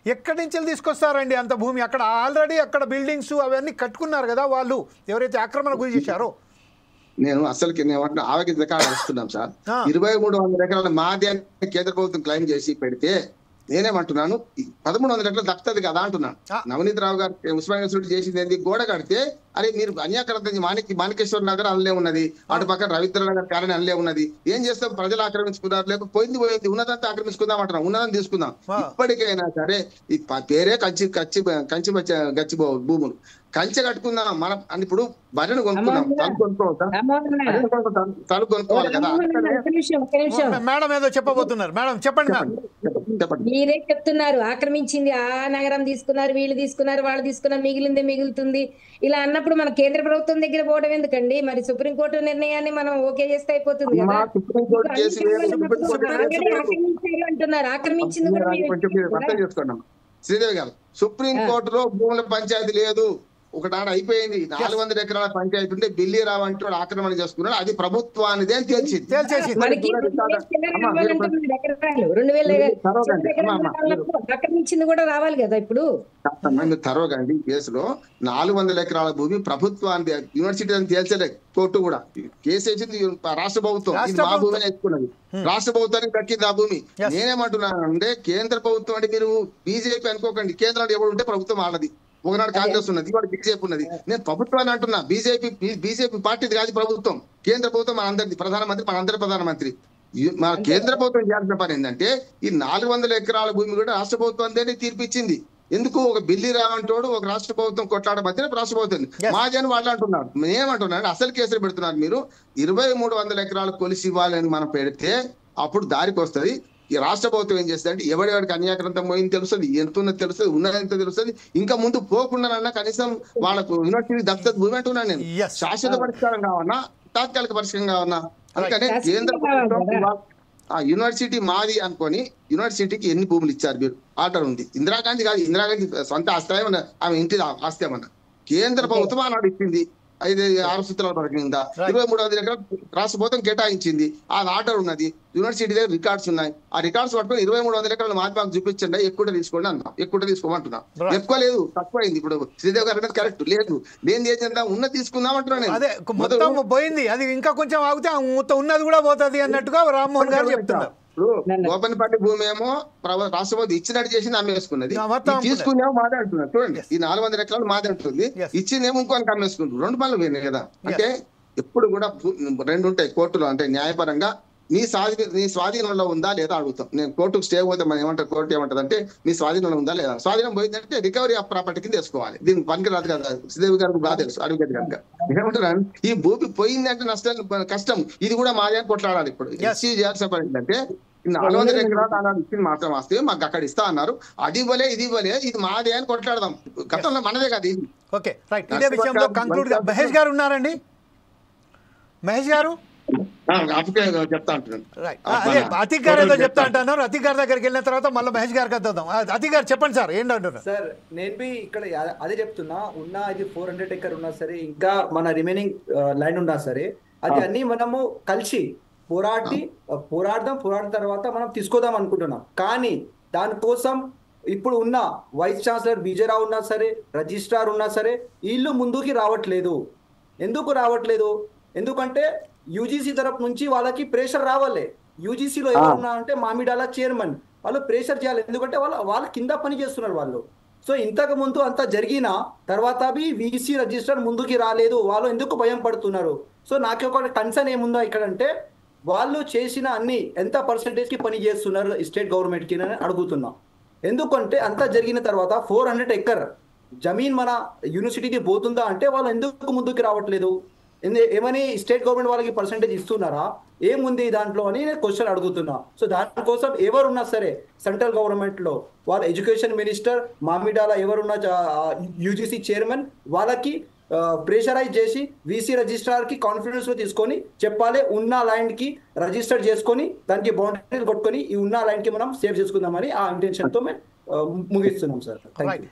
ఎక్కడి నుంచి తీసుకొస్తారండి అంత భూమి? అక్కడ ఆల్రెడీ అక్కడ బిల్డింగ్స్ అవన్నీ కట్టుకున్నారు కదా వాళ్ళు, ఎవరైతే ఆక్రమణ గురి చేశారో. నేను అసలుకి ఆవకి వస్తున్నాం సార్. 2300 ఎకరాలు మాది అని కేంద్ర ప్రభుత్వం క్లెయిమ్ చేసి పెడితే నేనేమంటున్నాను, 1300 ఎకరాలు దక్కుతుంది కదా అంటున్నాను. నవనీత్ రావు గారు ఉస్మానియా యూనివర్సిటీ చేసింది ఏంది? గోడ కడితే అరే మీరు అన్యాకరణ మాణికేశ్వర నగర్ అల్లే ఉన్నది, అటు పక్కన రవీంద్ర నగర్ కాలనీ అల్లే ఉన్నది, ఏం చేస్తాం? ప్రజలు ఆక్రమించుకున్నారు, లేకపోతే పోయింది ఉన్నదంతా ఆక్రమించుకుందాం అంటున్నాం. ఉన్నదని తీసుకుందాం. ఇప్పటికైనా సరే ఈ పేరే గచ్చి భూములు, కంచె కట్టుకుందాం మనం. అని ఇప్పుడు బర్రెను కొనుక్కున్నాం, తలు కొనుక్కోవాలి కదా. మేడం ఏదో చెప్పబోతున్నారు, మేడం చెప్పండి. మీరే చెప్తున్నారు ఆక్రమించింది ఆ నగరం తీసుకున్నారు, వీళ్ళు తీసుకున్నారు, వాళ్ళు తీసుకున్నారు, మిగిలింది మిగులుతుంది. ఇలా అన్నప్పుడు మన కేంద్ర ప్రభుత్వం దగ్గర పోవడం ఎందుకండి? మరి సుప్రీంకోర్టు నిర్ణయాన్ని మనం ఓకే చేస్తే అయిపోతుంది కదా. అంటున్నారు ఆక్రమించింది కూడా. శ్రీదేవి గారు, సుప్రీంకోర్టులో భూముల పంచాయతీ లేదు, ఒకటాడ అయిపోయింది. 400 ఎకరాల పంచాయతీ ఉంటే బిల్లి రావు అంటే ఆక్రమణ చేసుకున్నాడు, అది ప్రభుత్వానిదే అని తేల్చింది. ఆక్రమించింది కూడా రావాలి కదా. ఇప్పుడు తరోగా అండి కేసులో 400 ఎకరాల భూమి ప్రభుత్వానికి యూనివర్సిటీ అని తేల్చలే కోర్టు కూడా. కేసు వేసింది రాష్ట్ర ప్రభుత్వం, ఇది మా భూమిని వేసుకున్నది, రాష్ట్ర ప్రభుత్వానికి దక్కింది ఆ భూమి. నేనేమంటున్నాను అంటే, కేంద్ర ప్రభుత్వం అంటే మీరు బీజేపీ అనుకోకండి, కేంద్రంలో ఎవరు ఉంటే ప్రభుత్వం వాళ్ళది. ఒకనాడు కాంగ్రెస్ ఉన్నది, ఇవాళ బీజేపీ ఉన్నది. నేను ప్రభుత్వాన్ని అంటున్నా, బీజేపీ పార్టీది కాదు ప్రభుత్వం. కేంద్ర ప్రభుత్వం మన అందరిది, ప్రధానమంత్రి మన అందరి ప్రధానమంత్రి. మన కేంద్ర ప్రభుత్వం చేయాల్సిన పని ఏంటంటే, ఈ 400 ఎకరాల భూమి కూడా రాష్ట్ర ప్రభుత్వం తీర్పిచ్చింది. ఎందుకు? ఒక బిల్లి రావంటోడు ఒక రాష్ట్ర ప్రభుత్వం కొట్లాడ మధ్యన రాష్ట్ర ప్రభుత్వం మాది అని వాళ్ళు అంటున్నారు. నేనేమంటున్నాను, అసలు కేసులు పెడుతున్నారు మీరు. 2300 ఎకరాలు కొలిసి ఇవ్వాలని మనం పెడితే అప్పుడు దారికి వస్తుంది. ఈ రాష్ట్ర ప్రభుత్వం ఏం చేస్తుంది అంటే ఎవరికి అన్యాక్రాంతం పోయింది తెలుస్తుంది, ఎంత ఉన్నది తెలుస్తుంది, ఉన్నదంత తెలుస్తుంది. ఇంకా ముందు పోకుండా కనీసం వాళ్ళకు యూనివర్సిటీ దత్తత భూమి అంటున్నాను నేను. శాశ్వత పరిష్కారం కావన్నా తాత్కాలిక పరిష్కారం కావన్నా? అందుకనే కేంద్ర ప్రభుత్వం ఆ యూనివర్సిటీ మాది అనుకొని యూనివర్సిటీకి ఎన్ని భూములు ఇచ్చారు మీరు? ఆర్డర్ ఉంది. ఇందిరాగాంధీ కాదు, ఇందిరాగాంధీ సొంత ఆస్తి ఏమన్నా, ఆమె ఇంటి ఆస్తి ఏమన్నా. కేంద్ర ప్రభుత్వం ఆనాడు ఇచ్చింది 6 సూత్రాల పథకం కింద 23,000 ఎకరాలు రాష్ట్ర ప్రభుత్వం కేటాయించింది. ఆ ఆర్డర్ ఉన్నది, యూనివర్సిటీ దగ్గర రికార్డ్స్ ఉన్నాయి. ఆ రికార్డ్స్ పట్టుకొని 23,000 ఎకరాలు మాకు చూపించండి, ఎక్కువ తీసుకోండి అన్నా. ఎక్కువ తీసుకోమంటున్నా, ఎక్కువ లేదు తక్కువైంది. ఇప్పుడు శ్రీదేవి గారు కరెక్ట్ లేదు, నేను చేద్దాం ఉన్నది తీసుకుందాం అంటున్నాను. అదే మొత్తం పోయింది, అది ఇంకా కొంచెం ఆగితే మొత్తం ఉన్నది కూడా పోతుంది అన్నట్టుగా రామ్మోహన్ గారు చెప్తున్నారు. ఇప్పుడు గోపన్పల్లి భూమి ఏమో రాష్ట్ర ప్రభుత్వం ఇచ్చినట్టు చేసింది, అమ్మేసుకున్నది. తీసుకునేమో మాదే అంటున్నారు. చూడండి, ఈ 400 ఎకరాలు మాదే అంటుంది, ఇచ్చిందేమో ఇంకోనికి అమ్మేసుకుంటారు. 2 పనులు పోయినాయి కదా. అంటే ఎప్పుడు కూడా 2 ఉంటాయి కోర్టులో. అంటే న్యాయపరంగా నీ స్వాధీనంలో ఉందా లేదా అడుగుతాం. నేను కోర్టుకు స్టే పోతే మనం ఏమంటారు, కోర్టు ఏమంటది అంటే మీ స్వాధీనంలో ఉందా లేదా. స్వాధీనం పోయిందంటే రికవరీ ఆఫ్ ప్రాపర్టీ కింద వేసుకోవాలి. దీనికి పనికిరాదు కదా. శ్రీదేవి గారికి బాగా తెలుసు, అడ్వకేట్ కనుక. ఏమంటున్నాను, ఈ భూమి పోయిందంటే నష్టం కష్టం, ఇది కూడా మాదే అని కొట్లాడాలి. ఇప్పుడు ఎస్సీ చేయాల్సిన పని ఏంటంటే 400 ఎకరాలు ఇచ్చింది మాత్రం వస్తే మాకు అక్కడ ఇస్తా అన్నారు, అది ఇవ్వలే ఇది ఇవ్వలే, ఇది మాదే అని కొట్లాడదాం. గతంలో మనదే కదా ఇది. Okay right. ఇదే విషయంలో కంక్లూడ్ మహేష్ గారు ఉన్నారండి. మహేష్ గారు చెప్తా అంటున్నాను. అదే అతిక్ గారు ఏదో చెప్తా అంటున్నారు. అతిక్ గారి దగ్గరికి వెళ్ళిన తర్వాత మళ్ళీ మహేష్ గారికి వద్దాం. అతిక్ గారు చెప్పండి సార్, ఏంటంటున్నారు సార్? నేను ఇక్కడ అదే చెప్తున్నా, ఉన్న ఇది 400 ఎకర్ ఉన్నా సరే, ఇంకా మన రిమైనింగ్ ల్యాండ్ ఉన్నా సరే, అది అన్ని మనము కలిసి పోరాడిన తర్వాత మనం తీసుకోదాం అనుకుంటున్నాం. కానీ దానికోసం ఇప్పుడు ఉన్న వైస్ ఛాన్సలర్ బీజేరావు ఉన్నా సరే, రిజిస్ట్రార్ ఉన్నా సరే, వీళ్ళు ముందుకి రావట్లేదు. ఎందుకు రావట్లేదు? ఎందుకంటే యూజీసీ తరపు నుంచి వాళ్ళకి ప్రెషర్ రావాలి. యూజీసీలో ఎవరున్నా అంటే మామిడాల చైర్మన్, వాళ్ళు ప్రెషర్ చేయాలి. ఎందుకంటే వాళ్ళ కింద పని చేస్తున్నారు వాళ్ళు. సో ఇంతకు ముందు అంతా జరిగిన తర్వాత వీసీ రిజిస్టర్ ముందుకి రాలేదు. వాళ్ళు ఎందుకు భయం పడుతున్నారు? సో నాకు ఒక కన్సర్న్ ఏముందో ఇక్కడ అంటే, వాళ్ళు చేసిన అన్ని ఎంత పర్సెంటేజ్కి పని చేస్తున్నారు స్టేట్ గవర్నమెంట్కి అని అడుగుతున్నాం. ఎందుకంటే అంతా జరిగిన తర్వాత 400 ఎకర్ జమీన్ మన యూనివర్సిటీకి పోతుందా అంటే వాళ్ళు ఎందుకు ముందుకు రావట్లేదు? ఏమని స్టేట్ గవర్నమెంట్ వాళ్ళకి పర్సెంటేజ్ ఇస్తున్నారా? ఏముంది దాంట్లో అని నేను క్వశ్చన్ అడుగుతున్నా. సో దానికోసం ఎవరున్నా సరే సెంట్రల్ గవర్నమెంట్లో వాళ్ళ ఎడ్యుకేషన్ మినిస్టర్ మామిడాల ఎవరున్నా యూజీసీ చైర్మన్ వాళ్ళకి ప్రెషరైజ్ చేసి వీసీ రిజిస్ట్రార్ కి కాన్ఫిడెన్స్ లో తీసుకొని చెప్పాలి, ఉన్న ల్యాండ్ కి రిజిస్టర్ చేసుకొని దానికి బౌండరీలు కొట్టుకొని ఈ ఉన్న ల్యాండ్ కి మనం సేవ్ చేసుకుందామని ఆ ఇంటెన్షన్ తో ముగిస్తున్నాం సార్.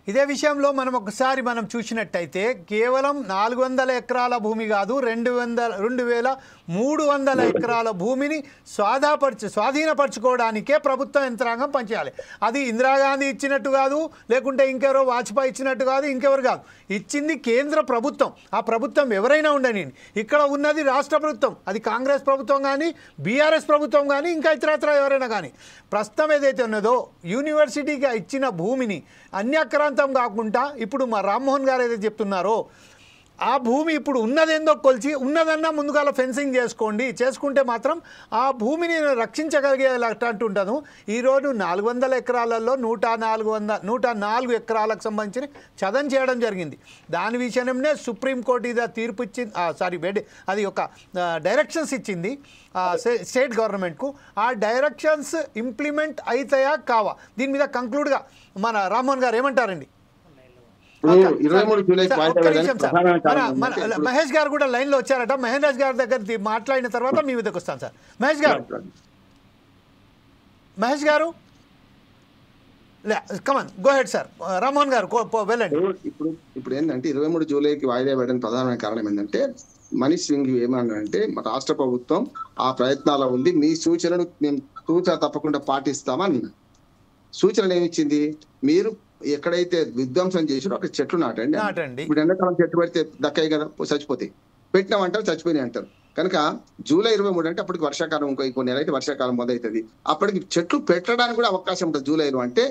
ఇదే విషయంలో మనం చూసినట్టయితే కేవలం 400 ఎకరాల భూమి కాదు, 2,300 ఎకరాల భూమిని స్వాధీనపరచుకోవడానికే ప్రభుత్వ యంత్రాంగం పనిచేయాలి. అది ఇందిరాగాంధీ ఇచ్చినట్టు కాదు, లేకుంటే ఇంకెవరో వాజ్పేయి ఇచ్చినట్టు కాదు, ఇంకెవరు కాదు. ఇచ్చింది కేంద్ర ప్రభుత్వం. ఆ ప్రభుత్వం ఎవరైనా ఉండని, ఇక్కడ ఉన్నది రాష్ట్ర ప్రభుత్వం, అది కాంగ్రెస్ ప్రభుత్వం కానీ, బీఆర్ఎస్ ప్రభుత్వం కానీ, ఇంకా ఇతరత్ర ఎవరైనా కానీ. ప్రస్తుతం ఏదైతే ఉన్నదో యూనివర్సిటీకి ఇచ్చిన భూమిని అన్యాక్రాంతం కాకుండా ఇప్పుడు మా రామ్మోహన్ గారు ఏదైతే చెప్తున్నారో ఆ భూమి ఇప్పుడు ఉన్నదేందో కొలిచి ఉన్నదన్నా ముందుగాల ఫెన్సింగ్ చేసుకుంటే మాత్రం ఆ భూమిని రక్షించగలిగేటట్టు ఉంటాను. ఈరోజు 400 ఎకరాలలో 104 ఎకరాలకు సంబంధించిన చదన్ చేయడం జరిగింది. దాని విషయంలోనే సుప్రీంకోర్టు ఇది తీర్పు ఇచ్చింది. అది ఒక డైరెక్షన్స్ ఇచ్చింది స్టేట్ గవర్నమెంట్కు. ఆ డైరెక్షన్స్ ఇంప్లిమెంట్ అవుతాయా కావా, దీని మీద కంక్లూడ్గా మన రామ్మోహన్ గారు ఏమంటారండి? మహేష్ గారు కూడా లైన్ లో వచ్చారట. మహేష్ గారి దగ్గర మాట్లాడిన తర్వాత మీ మీదకి వస్తాను సార్. మహేష్ గారు come on go ahead sir. Rammohan గారు వెళ్ళండి. ఇప్పుడు ఏంటంటే 23 జూలైకి వాయిదా వేయడానికి ప్రధానమైన కారణం ఏంటంటే మనీష్ సింగ్ ఏమన్నాడంటే రాష్ట్ర ప్రభుత్వం ఆ ప్రయత్నాల ఉంది, మీ సూచనలు మేము తూచా తప్పకుండా పాటిస్తామని. సూచనలు ఏమిచ్చింది? మీరు ఎక్కడైతే విధ్వంసం చేసారో అక్కడ చెట్లు నాటండి. ఇప్పుడు ఎండాకాలం చెట్లు పెడితే దక్కాయి కదా, చచ్చిపోతాయి. పెట్టినామంటారు, చచ్చిపోయినాయి అంటారు. కనుక జూలై 23 అంటే అప్పటికి వర్షాకాలం, ఇంకో నెల అయితే వర్షాకాలం మొదలవుతుంది. అప్పటికి చెట్లు పెట్టడానికి కూడా అవకాశం ఉంటుంది జూలైలో. అంటే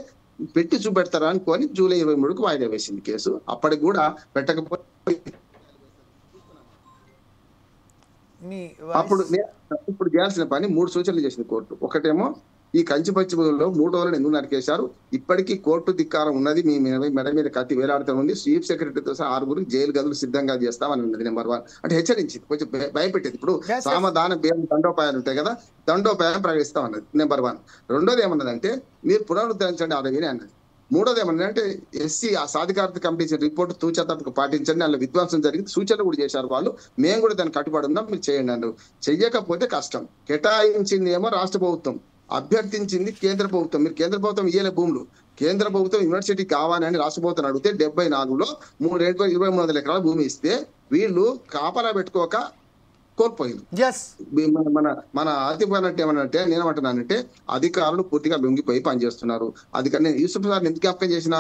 పెట్టి చూపెడతారా అనుకోని జూలై 23కు వాయిదా వేసింది కేసు. అప్పటికి కూడా పెట్టకపోతే ఇప్పుడు చేయాల్సిన పని 3 సూచనలు చేసింది కోర్టు. ఒకటేమో ఈ కంచిపచ్చి భూముల్లో 3 రోజులను ఎందుకు నరికేశారు? ఇప్పటికీ కోర్టు ధిక్కారం ఉన్నది, మీ మెడ మీద కత్తి వేలాడుతూ ఉంది. చీఫ్ సెక్రటరీతో సహా 6 జైలు గదులు సిద్ధంగా చేస్తామని ఉన్నది. నెంబర్ 1 అంటే హెచ్చరించింది, కొంచెం భయపెట్టేది. ఇప్పుడు సామధాన భేదం దండోపాయాలు ఉంటాయి కదా, దండోపాయం ప్రకటిస్తాం అన్నది నెంబర్ 1. రెండోది ఏమన్నదంటే మీరు పునరుద్ధరించండి అడవిని అన్నది. మూడోది ఏమన్నదంటే ఎస్సీ ఆ సాధికారత కమిటీ ఇచ్చిన రిపోర్ట్ తూచతకు పాటించండి, అందులో విధ్వంసం జరిగింది, సూచనలు కూడా చేశారు వాళ్ళు, మేము కూడా దాన్ని కట్టుబడి ఉన్నాం, మీరు చేయండి అన్నారు. చెయ్యకపోతే కష్టం. కేటాయించింది ఏమో రాష్ట్ర ప్రభుత్వం, అభ్యర్థించింది కేంద్ర ప్రభుత్వం. మీరు కేంద్ర ప్రభుత్వం ఇయ్యలే భూములు, కేంద్ర ప్రభుత్వం యూనివర్సిటీ కావాలని రాష్ట్ర ప్రభుత్వం అడిగితే 74లో 2300 ఎకరాల భూమి ఇస్తే వీళ్ళు కాపలా పెట్టుకోక కోల్పోయింది. మన అతిపనంటే ఏమనంటే నేనేమంటున్నానంటే అధికారులు పూర్తిగా లొంగిపోయి పనిచేస్తున్నారు. అది నేను యూసుఫ్ సార్ ఎందుకు జ్ఞాపకం చేసిన,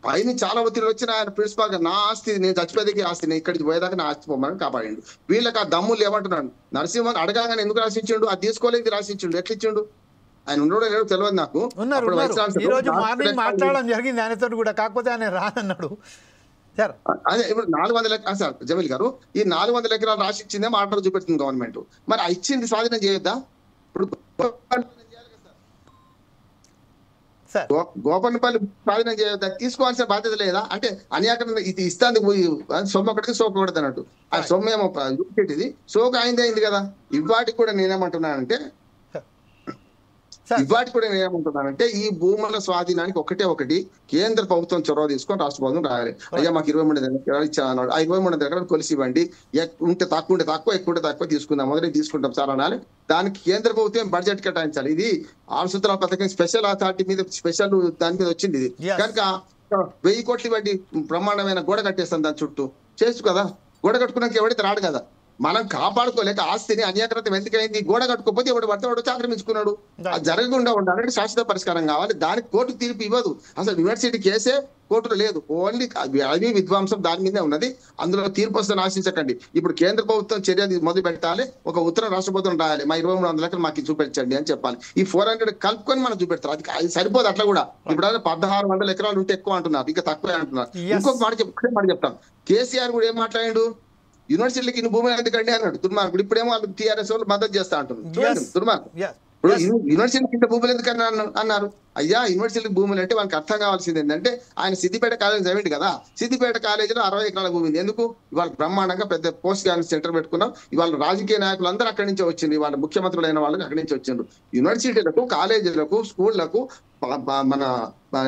పైన చాలా ఒత్తిడి వచ్చిన ఆయన ప్రిన్సిపాల్ గా నా ఆస్తి నేను చచ్చిపోయేదానికి ఆస్తి, నేను ఇక్కడికి పోయేదాకా నా ఆస్తి పోమని కాపాడిండు. వీళ్ళకి ఆ దమ్ములు ఏమంటున్నాడు, నరసింహన్ అడగానే ఎందుకు రాసించిండు, అది తీసుకోలేదు రాసించిండు, ఎట్లా ఇచ్చిండు, ఆయన ఉండడం లేదు తెలియదు నాకు. ఈ రోజు మార్నింగ్ మాట్లాడడం జరిగింది ఆయనతో కూడా, కాకపోతే ఆయన రానన్నాడు సార్. అదే ఇప్పుడు 400 సార్ జమీల్ గారు, ఈ 400 ఎకరాలు రాసి ఇచ్చిందేమో ఆర్డర్ చూపెడుతుంది గవర్నమెంట్, మరి ఇచ్చింది స్వాధీనం చేయొద్దా? ఇప్పుడు గోపన్నపల్లి స్వాధీనం చేయొద్దా? తీసుకోవాల్సిన బాధ్యత లేదా? అంటే అన్యాకరణ ఇది ఇస్తాంది సొమ్ము ఒకటికి సోకు ఒకటి అన్నట్టు, ఆ సొమ్ము ఏమో ఇది సోకు అయింది కదా. ఇవాటికి కూడా నేనేమంటున్నానంటే ఈ భూముల స్వాధీనానికి ఒకటి కేంద్ర ప్రభుత్వం చొరవ తీసుకొని రాష్ట్ర ప్రభుత్వం రాయాలి. అయ్యా మాకు 23 ఎకరాలు ఇచ్చాను, ఆ 23 ఎకరాలు కొలిసి ఇవ్వండి, ఉంటే తక్కువ ఎక్కువ ఉంటే తక్కువ తీసుకుందాం, మొదటి తీసుకుంటాం సార్ అనాలి. దానికి కేంద్ర ప్రభుత్వం బడ్జెట్ కేటాయించాలి. ఇది 6 సూత్రాల పథకం స్పెషల్ అథారిటీ మీద స్పెషల్ దాని మీద వచ్చింది. ఇది కనుక 1000 కోట్లు ఇవ్వండి, బ్రహ్మాండమైన గోడ కట్టేస్తాం దాని చుట్టూ చేస్తూ కదా. గోడ కట్టుకున్నాక ఎవడైతే రాడు కదా. మనం కాపాడుకోలేక ఆస్తిని అన్యాకరత ఎందుకైంది, గోడ కట్టుకోకపోతే ఎవడు పడితే వాడు ఆక్రమించుకున్నాడు. అది జరగకుండా ఉండాలంటే శాశ్వత పరిష్కారం కావాలి. దానికి కోర్టు తీర్పు ఇవ్వదు. అసలు యూనివర్సిటీ కేసే కోర్టులో లేదు, ఓన్లీ అవి విధ్వంసం దాని మీదే ఉన్నది. అందులో తీర్పు వస్తే ఆశించకండి. ఇప్పుడు కేంద్ర ప్రభుత్వం చర్య మొదలు పెట్టాలి, ఒక ఉత్తరం రాష్ట్ర ప్రభుత్వం రాయాలి, మా 2300 ఎకరాలు మాకు చూపించండి అని చెప్పాలి. ఈ 400 కలుపుకొని మనం చూపెడతారు, అది సరిపోదు. అట్లా కూడా ఇప్పుడు 1600 ఎకరాలు ఉంటే ఎక్కువ అంటున్నారు, ఇంకా తక్కువే అంటున్నారు. ఇంకొక మాట చెప్తాం, కేసీఆర్ కూడా ఏం మాట్లాడాడు, యూనివర్సిటీకి ఇన్ని భూములు ఎందుకండి అన్నాడు దుర్మార్గుడు. ఇప్పుడేమో వాళ్ళు టీఆర్ఎస్ వాళ్ళు మద్దతు చేస్తా అంటున్నారు. చూడండి దుర్మార్గం. ఇప్పుడు యూనివర్సిటీకి ఇంత భూములు ఎందుకని అన్నారు. అయ్యా యూనివర్సిటీకి భూములు అంటే వాళ్ళకి అర్థం కావాల్సింది ఏంటంటే, ఆయన సిద్దిపేట కాలేజ్ చదివింది కదా, సిద్దిపేట కాలేజీలో 60 ఎకరాల భూమి ఉంది. ఎందుకు? ఇవాళ బ్రహ్మాండంగా పెద్ద పోస్ట్ గ్రాడ్యుయేట్ సెంటర్ పెట్టుకున్నాం. ఇవాళ రాజకీయ నాయకులు అందరూ అక్కడి నుంచి వచ్చింది, వాళ్ళ ముఖ్యమంత్రులు అయిన వాళ్ళకి అక్కడి నుంచి వచ్చిండ్రు. యూనివర్సిటీలకు, కాలేజీలకు, స్కూళ్లకు మన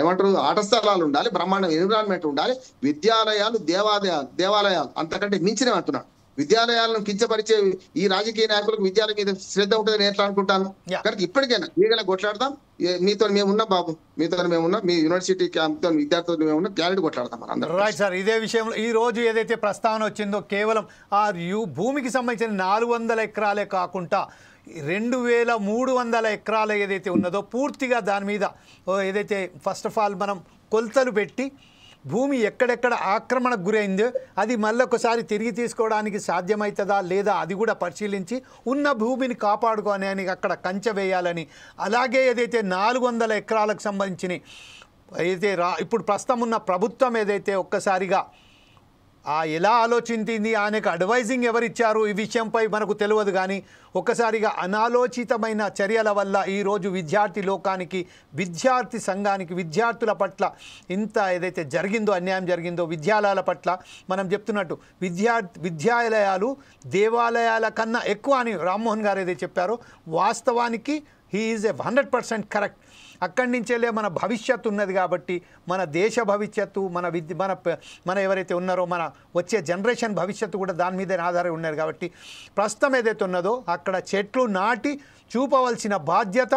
ఏమంటారు ఆట స్థలాలు ఉండాలి, బ్రహ్మాండం ఎన్విరాన్మెంట్ ఉండాలి, విద్యాలయాలు, దేవాలయాలు అంతకంటే మించినవి అంటున్నాడు. విద్యాలయాలను కించపరిచే ఈ రాజకీయ నాయకులకు విద్యాలయం మీద శ్రద్ధ ఉంటుందని నేను ఎట్లా అనుకుంటాను. కనుక ఇప్పటికైనా ఈగలా కొట్లాడతాం, మీతో మేమున్నాం బాబు, మీతో మేమున్నాం, మీ యూనివర్సిటీ క్యాంప్తో విద్యార్థులతో మేమున్నా, క్యారెట్ కొట్లాడతాం. రైట్ సార్, ఇదే విషయంలో ఈ రోజు ఏదైతే ప్రస్తావన వచ్చిందో కేవలం ఆ భూమికి సంబంధించిన 400 ఎకరాలే కాకుండా 2300 ఎకరాలు ఏదైతే ఉన్నదో పూర్తిగా దాని మీద ఏదైతే ఫస్ట్ ఆఫ్ ఆల్ మనం కొలతలు పెట్టి భూమి ఎక్కడెక్కడ ఆక్రమణకు గురైందో అది మళ్ళొకసారి తిరిగి తీసుకోవడానికి సాధ్యమవుతుందా లేదా అది కూడా పరిశీలించి ఉన్న భూమిని కాపాడుకోవడానికి అక్కడ కంచె వేయాలని, అలాగే ఏదైతే 400 ఎకరాలకు సంబంధించిన ఏదైతే ఇప్పుడు ప్రస్తుతం ఉన్న ప్రభుత్వం ఏదైతే ఒక్కసారిగా ఎలా ఆలోచించింది, ఆయనకు అడ్వైజింగ్ ఎవరిచ్చారు ఈ విషయంపై మనకు తెలియదు. కానీ ఒక్కసారిగా అనాలోచితమైన చర్యల వల్ల ఈరోజు విద్యార్థి లోకానికి, విద్యార్థి సంఘానికి, విద్యార్థుల పట్ల ఇంత ఏదైతే జరిగిందో, అన్యాయం జరిగిందో విద్యాలయాల పట్ల మనం చెప్తున్నట్టు విద్యాలయాలు దేవాలయాల కన్నా ఎక్కువ అని రామ్మోహన్ గారు ఏదైతే చెప్పారో వాస్తవానికి హీ ఈజ్ 100% కరెక్ట్. అక్కడి నుంచెల్లే మన భవిష్యత్తు ఉన్నది కాబట్టి మన దేశ భవిష్యత్తు, మన ఎవరైతే ఉన్నారో మన వచ్చే జనరేషన్ భవిష్యత్తు కూడా దాని మీదే ఆధారపడి ఉన్నారు. కాబట్టి ప్రస్తుతం ఏదైతే ఉన్నదో అక్కడ చెట్లు నాటి చూపవలసిన బాధ్యత,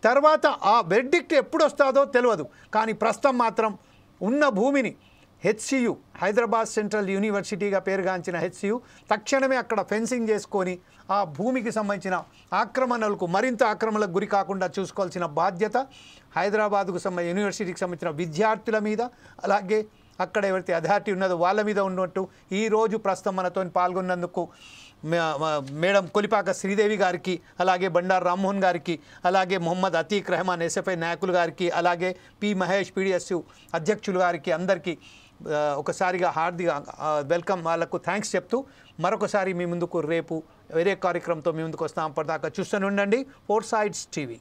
తర్వాత ఆ వెర్డిక్ట్ ఎప్పుడు వస్తుందో తెలియదు. కానీ ప్రస్తుతం మాత్రం ఉన్న భూమిని హెచ్సియు, హైదరాబాద్ సెంట్రల్ యూనివర్సిటీగా పేరుగాంచిన హెచ్సియు తక్షణమే అక్కడ ఫెన్సింగ్ చేసుకొని ఆ భూమికి సంబంధించిన ఆక్రమణలకు, మరింత ఆక్రమణలకు గురి కాకుండా చూసుకోవాల్సిన బాధ్యత హైదరాబాద్కు యూనివర్సిటీకి సంబంధించిన విద్యార్థుల మీద, అలాగే అక్కడ ఎవరైతే అథారిటీ ఉన్నదో వాళ్ళ మీద ఉన్నట్టు ఈరోజు ప్రస్తుతం మనతో పాల్గొన్నందుకు మేడం కొలిపాక శ్రీదేవి గారికి, అలాగే బండారు రామ్మోహన్ గారికి, అలాగే మొహమ్మద్ అతీక్ రెహమాన్ ఎస్ఎఫ్ఐ నాయకులు గారికి, అలాగే పి మహేష్ పీడిఎస్యు అధ్యక్షులు గారికి అందరికీ ఒకసారిగా హార్దిక వెల్కమ్, వాళ్ళకు థ్యాంక్స్ చెప్తూ మరొకసారి మీ ముందుకు రేపు వేరే కార్యక్రమంతో మీ ముందుకు వస్తాం. అప్పటిదాకా చూస్తూనే ఉండండి ఫోర్ సైడ్స్ టీవీ.